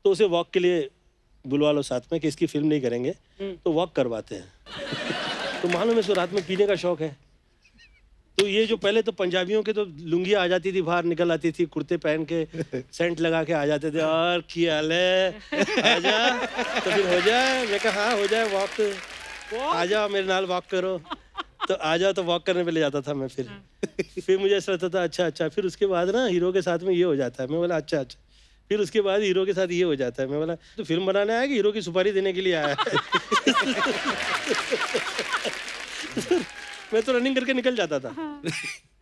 तो उसे वॉक के लिए बुलवा लो साथ में, कि इसकी फिल्म नहीं करेंगे तो वॉक करवाते हैं। तो मालूम है इसको रात में पीने का शौक है। तो ये जो पहले तो पंजाबियों के तो लुंगियाँ आ जाती थी, बाहर निकल आती थी, कुर्ते पहन के सेंट लगा के आ जाते थे, और क्या हाल है, आजा तो फिर हो जाए। मैं कहा हाँ हो जाए वॉक, आ जाओ मेरे नाल वॉक करो। तो आ जाओ तो वॉक करने पे ले जाता था मैं। फिर मुझे ऐसा लगता था अच्छा। फिर उसके बाद ना हीरो के साथ में ये हो जाता है। मैं बोला अच्छा। फिर उसके बाद हीरो के साथ ये हो जाता है। मैं बोला तो फिल्म बनाने आया कि हीरो की सुपारी देने के लिए आया है? मैं तो रनिंग करके निकल जाता था।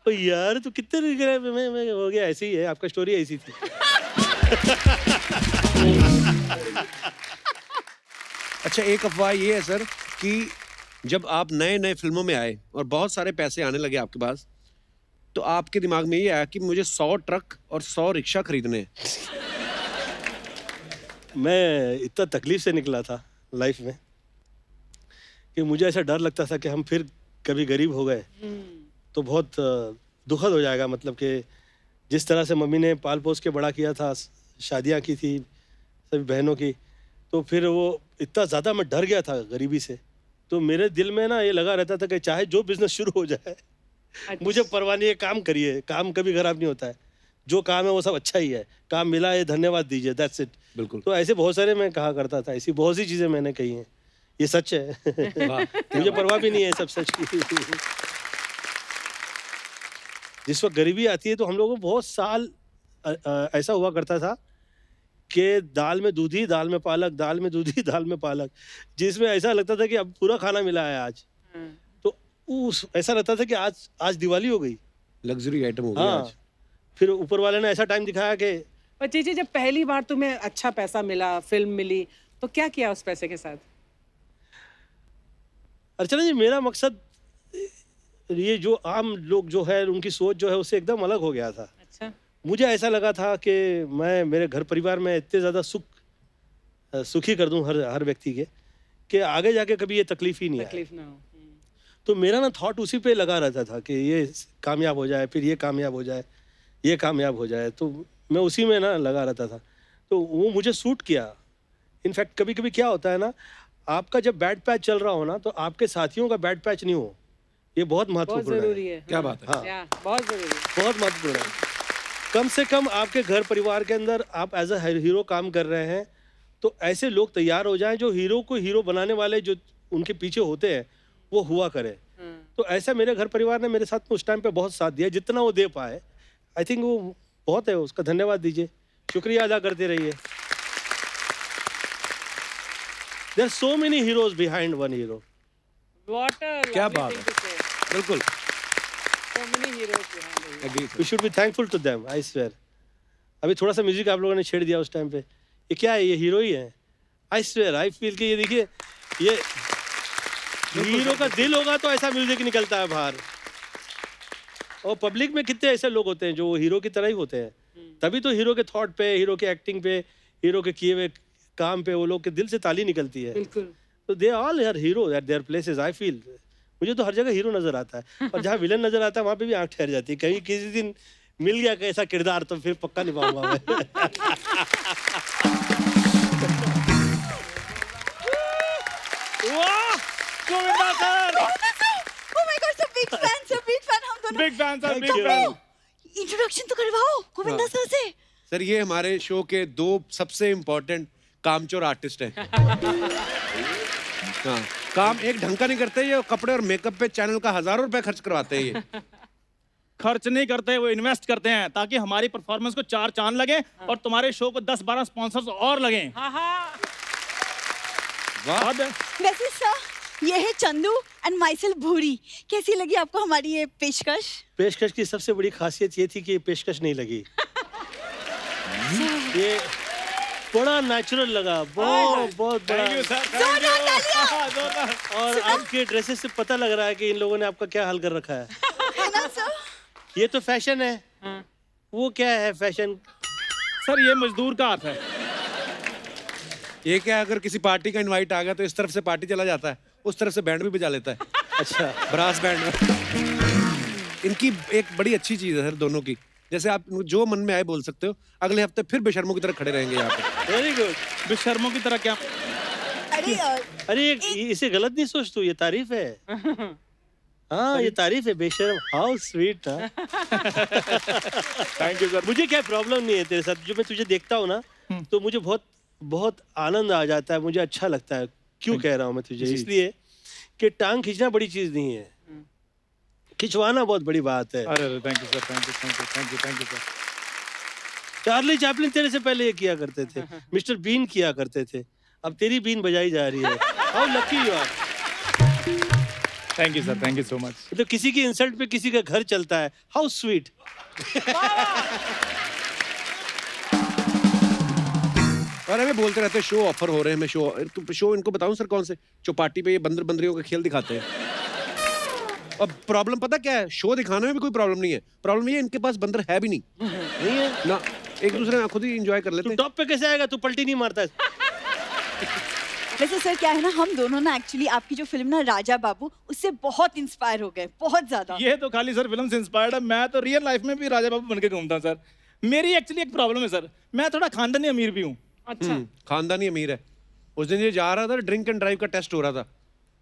तो यार तू कितने मैं हो गया, ऐसे ही है आपका, स्टोरी ऐसी थी। अच्छा एक अफवाह ये है सर कि जब आप नए फिल्मों में आए और बहुत सारे पैसे आने लगे आपके पास, तो आपके दिमाग में ये आया कि मुझे 100 ट्रक और 100 रिक्शा खरीदने हैं। मैं इतना तकलीफ से निकला था लाइफ में कि मुझे ऐसा डर लगता था कि हम फिर कभी गरीब हो गए तो बहुत दुखद हो जाएगा। मतलब कि जिस तरह से मम्मी ने पाल पोस के बड़ा किया था, शादियां की थी सभी बहनों की, तो फिर वो इतना ज़्यादा मैं डर गया था गरीबी से। तो मेरे दिल में ना ये लगा रहता था कि चाहे जो बिजनेस शुरू हो जाए, मुझे परवाह नहीं है, काम करिए, काम कभी खराब नहीं होता है, जो काम है वो सब अच्छा ही है, काम मिला है धन्यवाद दीजिए, दैट्स इट। बिल्कुल। तो ऐसे बहुत सारे मैं कहा करता था, ऐसी बहुत सी चीज़ें मैंने कही हैं, ये सच है। मुझे परवाह भी नहीं है सब सच की। जिस वक्त गरीबी आती है तो हम लोगों को बहुत साल ऐसा हुआ करता था कि दाल में दूधी, दाल में पालक, दाल में दूधी, दाल में पालक, जिसमें ऐसा लगता था कि अब पूरा खाना मिला है आज। तो उस ऐसा लगता था कि आज दिवाली हो गई। लग्जरी आइटम हो गया हाँ, आज। फिर ऊपर वाले ने ऐसा टाइम दिखाया कि पर चीची, जब पहली बार तुम्हें अच्छा पैसा मिला, फिल्म मिली, तो क्या किया उस पैसे के साथ? अर्चना जी, मेरा मकसद ये जो आम लोग जो है उनकी सोच जो है उससे एकदम अलग हो गया था। अच्छा। मुझे ऐसा लगा था कि मैं मेरे घर परिवार में इतने ज़्यादा सुखी कर दूं हर व्यक्ति के कि आगे जाके कभी ये तकलीफ ही नहीं आए। तकलीफ ना हो। तो मेरा ना थॉट उसी पे लगा रहता था कि ये कामयाब हो जाए, फिर ये कामयाब हो जाए, ये कामयाब हो जाए, तो मैं उसी में ना लगा रहता था। तो वो मुझे सूट किया। इनफैक्ट कभी कभी क्या होता है ना, आपका जब बैड पैच चल रहा हो ना, तो आपके साथियों का बैड पैच नहीं हो, ये बहुत बहुत महत्वपूर्ण जरूरी है। है। क्या बात है। हाँ, या, बहुत जरूरी है। बहुत महत्वपूर्ण है। कम से कम आपके घर परिवार के अंदर आप एज अ हीरो काम कर रहे हैं, तो ऐसे लोग तैयार हो जाएं जो हीरो को हीरो बनाने वाले जो उनके पीछे होते हैं वो हुआ करे। तो ऐसा मेरे घर परिवार ने मेरे साथ में उस टाइम पे बहुत साथ दिया, जितना वो दे पाए। आई थिंक वो बहुत है, उसका धन्यवाद दीजिए, शुक्रिया अदा करते रहिए। There are so many heroes behind one hero. क्या बात है। बिल्कुल। Agree, sir. We should be thankful to them, I swear. अभी थोड़ा सा म्यूजिक आप लोगों ने छेड़ दिया उस टाइम पे, ये क्या है, ये हीरो ही है। आई स्वेयर, आई फील कि ये देखिए, ये हीरो का दिल होगा तो ऐसा म्यूजिक निकलता है बाहर। और पब्लिक में कितने ऐसे लोग होते हैं जो हीरो की तरह ही होते हैं, तभी तो हीरो के थॉट पे, हीरो के एक्टिंग पे, हीरो के किए हुए काम पे वो लोग के दिल से ताली निकलती है। बिल्कुल। तो they all are hero at their places. I feel मुझे तो हर जगह हीरो नजर आता है, और जहाँ विलन नजर आता है वहां पे भी आंख ठहर जाती है। कहीं किसी दिन मिल गया कैसा किरदार तो फिर पक्का निभाऊंगा मैं। वाह, Govinda sir, Oh my God, sir, big fan, sir, big fan, हम दोनों। Big fan sir, big you. Fan. Introduction तो करवाओ गोविंदा सर से। सर ये हमारे शो के 2 सबसे इम्पोर्टेंट कामचोर आर्टिस्ट हैं। हाँ, काम एक ढंग का नहीं करते ये, कपड़े और मेकअप पे चैनल का हज़ारों रुपए खर्च करवाते हैं ये। खर्च नहीं करते, वो इन्वेस्ट करते हैं ताकि हमारी परफॉर्मेंस को 4 चांद लगे और तुम्हारे शो को 10-12 स्पॉन्सर्स और लगे। हाँ हाँ। वाह। वैसे सर, ये है चंदू एंड माइसेल्फ भूरी। कैसी लगी आपको हमारी ये पेशकश? पेशकश की सबसे बड़ी खासियत ये थी कि ये पेशकश नहीं लगी। ये बड़ा नेचुरल लगा, बहुत बहुत बड़ा। थैंक यू सर, जोरदार तालियां। जोरदार। और आपके ड्रेसेस से पता लग रहा है कि इन लोगों ने आपका क्या हाल कर रखा है। है ना सर? ये तो फैशन है, वो क्या है फैशन? सर ये मजदूर का हाथ है। ये क्या, अगर किसी पार्टी का इनवाइट आ गया तो इस तरफ से पार्टी चला जाता है, उस तरफ से बैंड भी बजा लेता है। अच्छा, ब्रास बैंड में। इनकी एक बड़ी अच्छी चीज है सर दोनों की, जैसे आप जो मन में आए बोल सकते हो। अगले हफ्ते फिर बेशर्मों की तरह खड़े रहेंगे यहाँ पे। Very good. बेशर्मों की तरह क्या? अरे अरे इसे गलत नहीं सोच तू, ये तारीफ है। हाँ, ये तारीफ है, बेशर्म। How sweet. Thank you sir. मुझे क्या प्रॉब्लम नहीं है तेरे साथ, जो मैं तुझे देखता हूँ ना तो मुझे बहुत बहुत आनंद आ जाता है, मुझे अच्छा लगता है। क्यों कह रहा हूँ मैं तुझे? इसलिए कि टांग खींचना बड़ी चीज नहीं है, खिंचवाना बहुत बड़ी बात है। अरे thank you sir, thank you, thank you, thank you, thank you sir. Charlie Chaplin तेरे से पहले ये किया करते थे, मिस्टर बीन किया करते थे, अब तेरी बीन बजाई जा रही है। How lucky you are. Thank you sir, thank you so much. मतलब किसी की इंसल्ट पे किसी का घर चलता है। How sweet. और हमें बोलते रहते हैं शो ऑफर हो रहे हैं, मैं शो इनको बताऊं सर कौन से, चौपाटी पे ये बंदर बंदरियों का खेल दिखाते हैं। अब प्रॉब्लम पता क्या है, शो दिखाने में भी कोई प्रॉब्लम नहीं है, प्रॉब्लम ये है इनके पास बंदर है भी नहीं। नहीं है ना, एक दूसरे में खुद ही एंजॉय कर लेते तू हैं। टॉप पे कैसे आएगा? तू पलटी नहीं मारता है। वैसे सर क्या है ना, हम दोनों ना एक्चुअली आपकी जो फिल्म ना राजा बाबू, उससे बहुत इंस्पायर हो गए, बहुत ज्यादा। ये तो खाली सर फिल्म से इंस्पायर्ड है, मैं तो रियल लाइफ में भी राजा बाबू बन के घूमता हूं सर। मेरी एक्चुअली एक प्रॉब्लम है सर, मैं थोड़ा खानदानी अमीर भी हूँ। अच्छा। खानदानी अमीर है। उस दिन ये जा रहा था, ड्रिंक एंड ड्राइव का टेस्ट हो रहा था,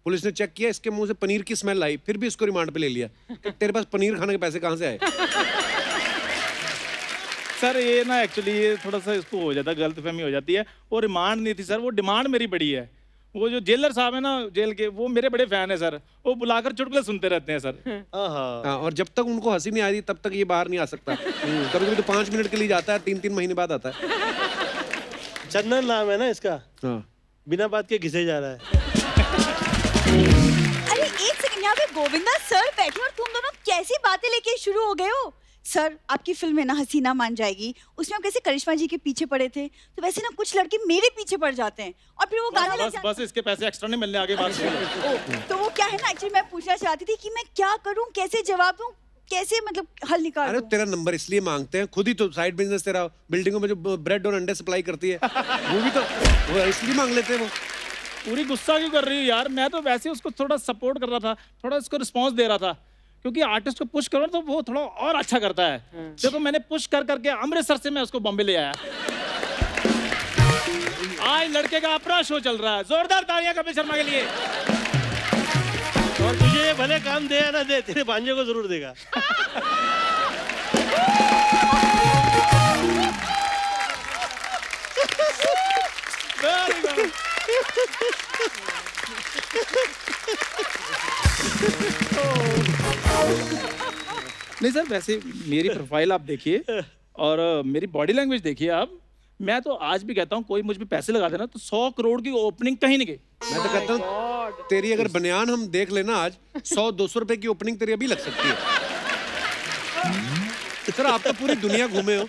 पुलिस ने चेक किया, इसके मुंह से पनीर की स्मेल आई, फिर भी इसको रिमांड पे ले लिया कि तेरे पास पनीर खाने के पैसे कहाँ से आए। सर ये ना एक्चुअली ये थोड़ा सा इसको हो जाता है, गलतफहमी हो जाती है। वो रिमांड नहीं थी सर, वो डिमांड मेरी बड़ी है। वो जो जेलर साहब है ना जेल के, वो मेरे बड़े फैन है सर। वो बुलाकर चुटकुले सुनते रहते हैं सर। आहा। हाँ, और जब तक उनको हंसी नहीं आ रही तब तक ये बाहर नहीं आ सकता। कभी कभी तो 5 मिनट के लिए जाता है, 3-3 महीने बाद आता है। चंदन नाम है ना इसका, हाँ। बिना बात के घिसे जा रहा है। अरे एक सेकंड, यहाँ पे गोविंदा सर बैठे और तुम दोनों कैसी बातें लेके शुरू हो गए हो? सर आपकी फिल्म है ना हसीना मान जाएगी, उसमें आप कैसे करिश्मा जी के पीछे पड़े थे, तो वैसे ना कुछ लड़के मेरे पीछे पड़ जाते हैं और फिर वो गाने लग बस जाते बस इसके पैसे एक्स्ट्रा नहीं मिलने, आगे बात करो। हैं। तो वो क्या है ना, एक्चुअली मैं पूछना चाहती थी कि मैं क्या करूं, कैसे जवाब दूं, कैसे मतलब हल निकाल अरे दूं? तेरा नंबर इसलिए मांगते हैं, खुद ही तो साइड बिजनेस तेरा बिल्डिंगों में जो ब्रेड और अंडे सप्लाई करती है, वो भी तो वो इसलिए मांग लेते हैं वो। पूरी गुस्सा क्यों कर रही है यार? मैं तो वैसे उसको थोड़ा सपोर्ट कर रहा था, थोड़ा उसको रिस्पांस दे रहा था, क्योंकि आर्टिस्ट को पुश करो तो वो थोड़ा और अच्छा करता है। देखो मैंने पुश कर करके अमृतसर से मैं उसको बॉम्बे ले आया। आज लड़के का अपना शो चल रहा है, जोरदार तालियां कपिल शर्मा के लिए। और तुझे ये भले काम दे या ना दे, तेरे भांजे को जरूर देगा। Very good. नहीं सर, वैसे मेरी प्रोफाइल आप देखिए और मेरी बॉडी लैंग्वेज देखिए आप। मैं तो आज भी कहता हूँ कोई मुझ पे पैसे लगा देना तो 100 करोड़ की ओपनिंग कहीं नहीं गई। मैं तो कहता हूँ तेरी अगर बनियान हम देख लेना आज 100-200 रुपए की ओपनिंग तेरी अभी लग सकती है। सर आप तो पूरी दुनिया घूमे हो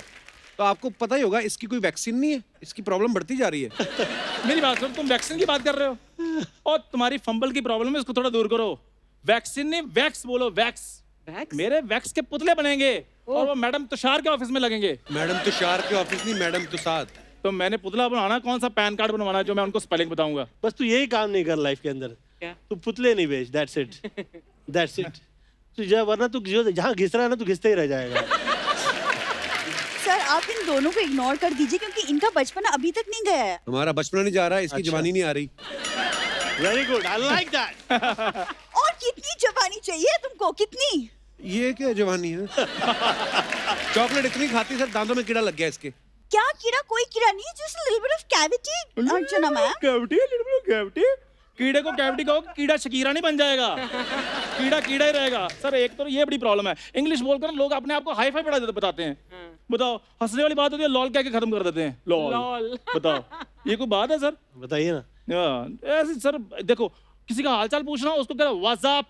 तो आपको पता ही होगा इसकी कोई वैक्सीन नहीं है, इसकी प्रॉब्लम बढ़ती जा रही है। मेरी बात सुनो, तुम वैक्सीन की बात कर रहे हो और तुम्हारी फंबल की प्रॉब्लम है, इसको थोड़ा दूर करो। वैक्सीन नहीं वैक्स बोलो, वैक्स। Wax? मेरे वैक्स के पुतले बनेंगे और वो मैडम तुषार के ऑफिस में लगेंगे। मैडम तुषार के ऑफिस नहीं, मैडम तुषार। तो मैंने पुतला बनाना, कौन सा पैन कार्ड बनवाना है जो मैं उनको स्पेलिंग बताऊंगा। बस तू यही काम नहीं कर लाइफ के अंदर, क्या? तू पुतले नहीं बेच, दैट्स इट, दैट्स इट। तू वरना तू जहाँ घिस रहा है ना, तू घिसते ही रह जाएगा। सर आप इन दोनों को इग्नोर कर दीजिए क्योंकि इनका बचपन अभी तक नहीं गया है। हमारा बचपन नहीं जा रहा है, इसकी अच्छा। जवानी नहीं आ रही। Very good, I like that. और कितनी जवानी चाहिए तुमको, कितनी? ये क्या जवानी है? चॉकलेट इतनी खाती सर दांतों में कीड़ा लग गया इसके। क्या कीड़ा? कोई कीड़ा नहीं, just little bit of cavity Archana ma'am. Cavity, cavity. कीड़े को कैविटी कहो, कीड़ा शकीरा नहीं बन जाएगा। कीड़ा कीड़ा ही रहेगा। सर एक तो ये बड़ी प्रॉब्लम है, इंग्लिश बोलकर लोग अपने आप को हाई फाई बताते हैं। बताओ, हंसने वाली बात होती है, लॉल कह के खत्म कर देते हैं। लॉल बताओ, ये कोई बात है सर? बताइए ना। ऐसे सर देखो, किसी का हालचाल पूछना हो उसको कह व्हाट्सएप।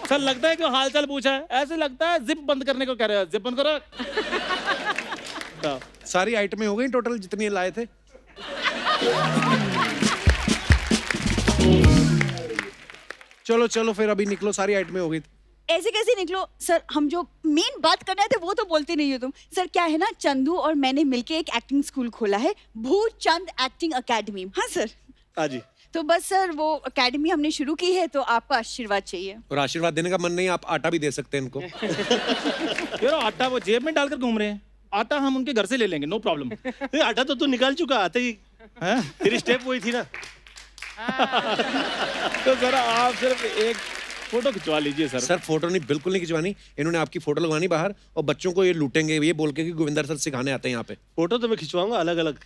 सर लगता है कि हालचाल पूछा है, ऐसे लगता है जिप बंद करने को कह रहे हैं। जिप बंद करो। बताओ। सारी आइटमें हो गई टोटल जितनी लाए थे? चलो चलो फिर अभी निकलो, सारी आइटमें हो गई। ऐसे कैसे निकलो सर, हम जो मेन बात करना थे वो तो बोलते नहीं हो तुम। सर क्या है ना, चंदू और मैंने मिलके एक एक्टिंग स्कूल खोला है, भूचंद एक्टिंग अकेडमी। हाँ सर। हाँ जी। तो बस सर वो अकेडमी हमने शुरू की है, तो आपका आशीर्वाद चाहिए। और आशीर्वाद देने का मन नहीं, आप आटा भी दे सकते हैं इनको। यार आटा वो जेब में डालकर घूम रहे हैं, आटा हम उनके घर से ले लेंगे, नो प्रॉब्लम। नहीं, आटा तो तू निकाल चुका, आते ही तेरी स्टेप वही थी ना। तो सर आप सिर्फ एक फोटो खिंचवा लीजिए सर। सर फोटो नहीं, बिल्कुल नहीं खिंचवानी। इन्होंने आपकी फोटो लगवानी बाहर और बच्चों को ये लूटेंगे ये बोल के कि गोविंदर सर सिखाने आते हैं यहाँ पे। फोटो तो मैं खिंचवाऊंगा अलग अलग,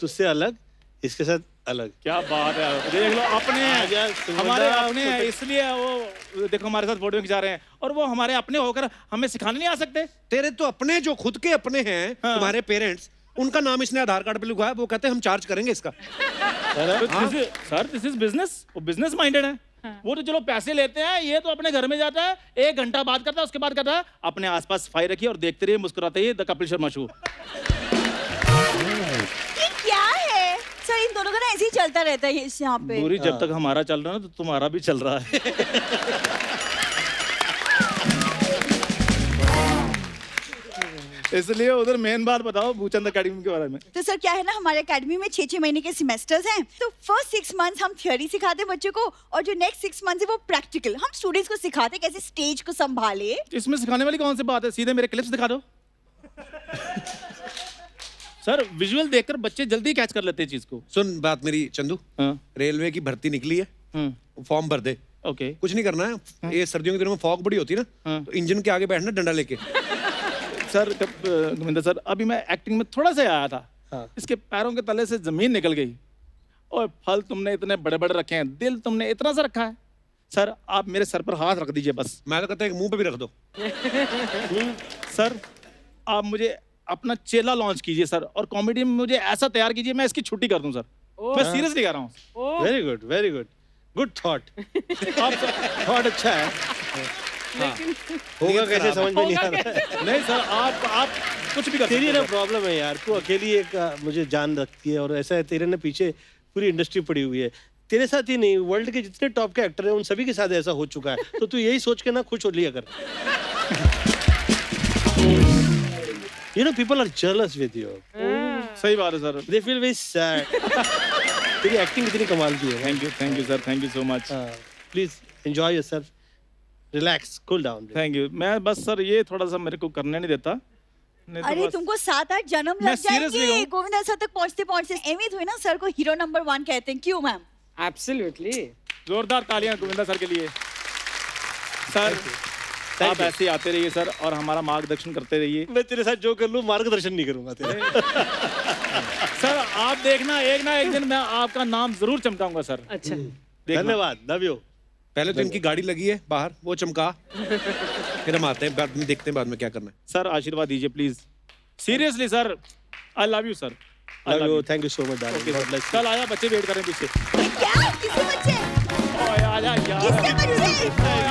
तुझसे अलग, इसके साथ अलग। क्या बात है, देख लो अपने यार, हैं, हमारे सुंदर, अपने हैं, इसलिए वो देखो हमारे साथ फोटो खिंचा रहे हैं और वो हमारे अपने होकर हमें सिखाने नहीं आ सकते। तेरे तो अपने जो खुद के अपने हैं, तुम्हारे पेरेंट्स, उनका नाम इसने आधार कार्ड पे लिखा है, वो कहते हैं हम चार्ज करेंगे इसका। सर दिस इज बिजनेस, वो बिजनेस माइंडेड है। वो तो चलो पैसे लेते हैं, ये तो अपने घर में जाता है, 1 घंटा बात करता है, उसके बाद कहता है अपने आसपास सफाई रखिए और देखते रहिए, मुस्कुराते रहिए, द कपिल शर्मा शो। ये क्या है सर, इन दोनों का ना ऐसे ही चलता रहता है इस यहाँ पे। पूरी जब तक हमारा चल रहा है ना, तो तुम्हारा भी चल रहा है। इसलिए उधर मेन बात बताओ भूचंद अकेडमी के बारे में। तो सर क्या है ना, हमारे एकेडमी में 6-6 महीने के सेमेस्टर्स हैं। तो फर्स्ट 6 मंथ्स हम थ्योरी सिखाते हैं बच्चों को और जो नेक्स्ट 6 मंथ्स है वो प्रैक्टिकल। हम स्टूडेंट्स को सिखाते हैं कैसे स्टेज को संभाले। इसमें सिखाने वाली कौन सी बात है, सीधे मेरे क्लिप्स दिखा दो। सर विजुअल देखकर बच्चे जल्दी कैच कर लेते हैं चीज को। सुन बात मेरी चंदू, हाँ। रेलवे की भर्ती निकली है, फॉर्म भर दे। ओके। कुछ नहीं करना है, ये सर्दियों के दिनों में फॉग बड़ी होती है ना, तो इंजन के आगे बैठना डंडा लेके। सर गोविंदा सर, अभी मैं एक्टिंग में थोड़ा सा आया था, इसके पैरों के तले से जमीन निकल गई। और फल तुमने इतने बड़े बड़े रखे हैं, दिल तुमने इतना सा रखा है। सर आप मेरे सर पर हाथ रख दीजिए बस। मैं तो कहता हूँ मुंह पे भी रख दो। सर आप मुझे अपना चेला लॉन्च कीजिए सर, और कॉमेडी में मुझे ऐसा तैयार कीजिए मैं इसकी छुट्टी कर दूं सर। मैं सीरियसली कह रहा हूँ। Very good, very good, good thought. आप थॉट अच्छा है। होगा कैसे समझ में नहीं आ रहा है। नहीं सर, आप कुछ भी कर सकते तेरी हैं ना सर। प्रॉब्लम है यार, तू अकेली एक मुझे जान रखती है, और ऐसा है तेरे ना पीछे पूरी इंडस्ट्री पड़ी हुई है। तेरे साथ ही नहीं, वर्ल्ड के जितने टॉप के एक्टर हैं उन सभी के साथ ऐसा हो चुका है। तो तू यही सोच के ना खुश हो लिया कर। You know, people are jealous with you. सही बात है sir. They feel very sad. तेरी एक्टिंग कितनी कमाल की है। Thank you sir, thank you so much. Please enjoy yourself, relax, cool down. Thank you. मैं बस सर ये थोड़ा सा मेरे को करने नहीं देता। नहीं तो अरे बस- तुमको 7-8 जन्म मैं लग seriously जाएंगे हूँ। गोविंदा सर तक पहुंचते पहुंचते। एमी हुई ना सर को हीरो नंबर 1 कहते हैं, क्यों मैम? एब्सोल्युटली। जोरदार तालियां गोविंदा सर के लिए। सर आप ऐसे ही आते रहिए सर, और हमारा मार्गदर्शन करते रहिए। मैं तेरे साथ जो कर लूं मार्गदर्शन नहीं करूंगा तेरे। सर आप देखना, एक ना एक दिन मैं आपका नाम जरूर चमकाऊंगा सर। अच्छा। देखना। धन्यवाद, लव यू। पहले तो इनकी गाड़ी लगी है बाहर, वो चमका, फिर हम आते हैं, बाद में देखते हैं बाद में क्या करना है। सर आशीर्वाद दीजिए please. Seriously sir, I love you sir. Love you, thank you so much darling. God bless you. कल आया, बच्चे वेट कर रहे हैं पीछे। क्या? किसके बच्चे? ओए आजा यार। किसके बच्चे?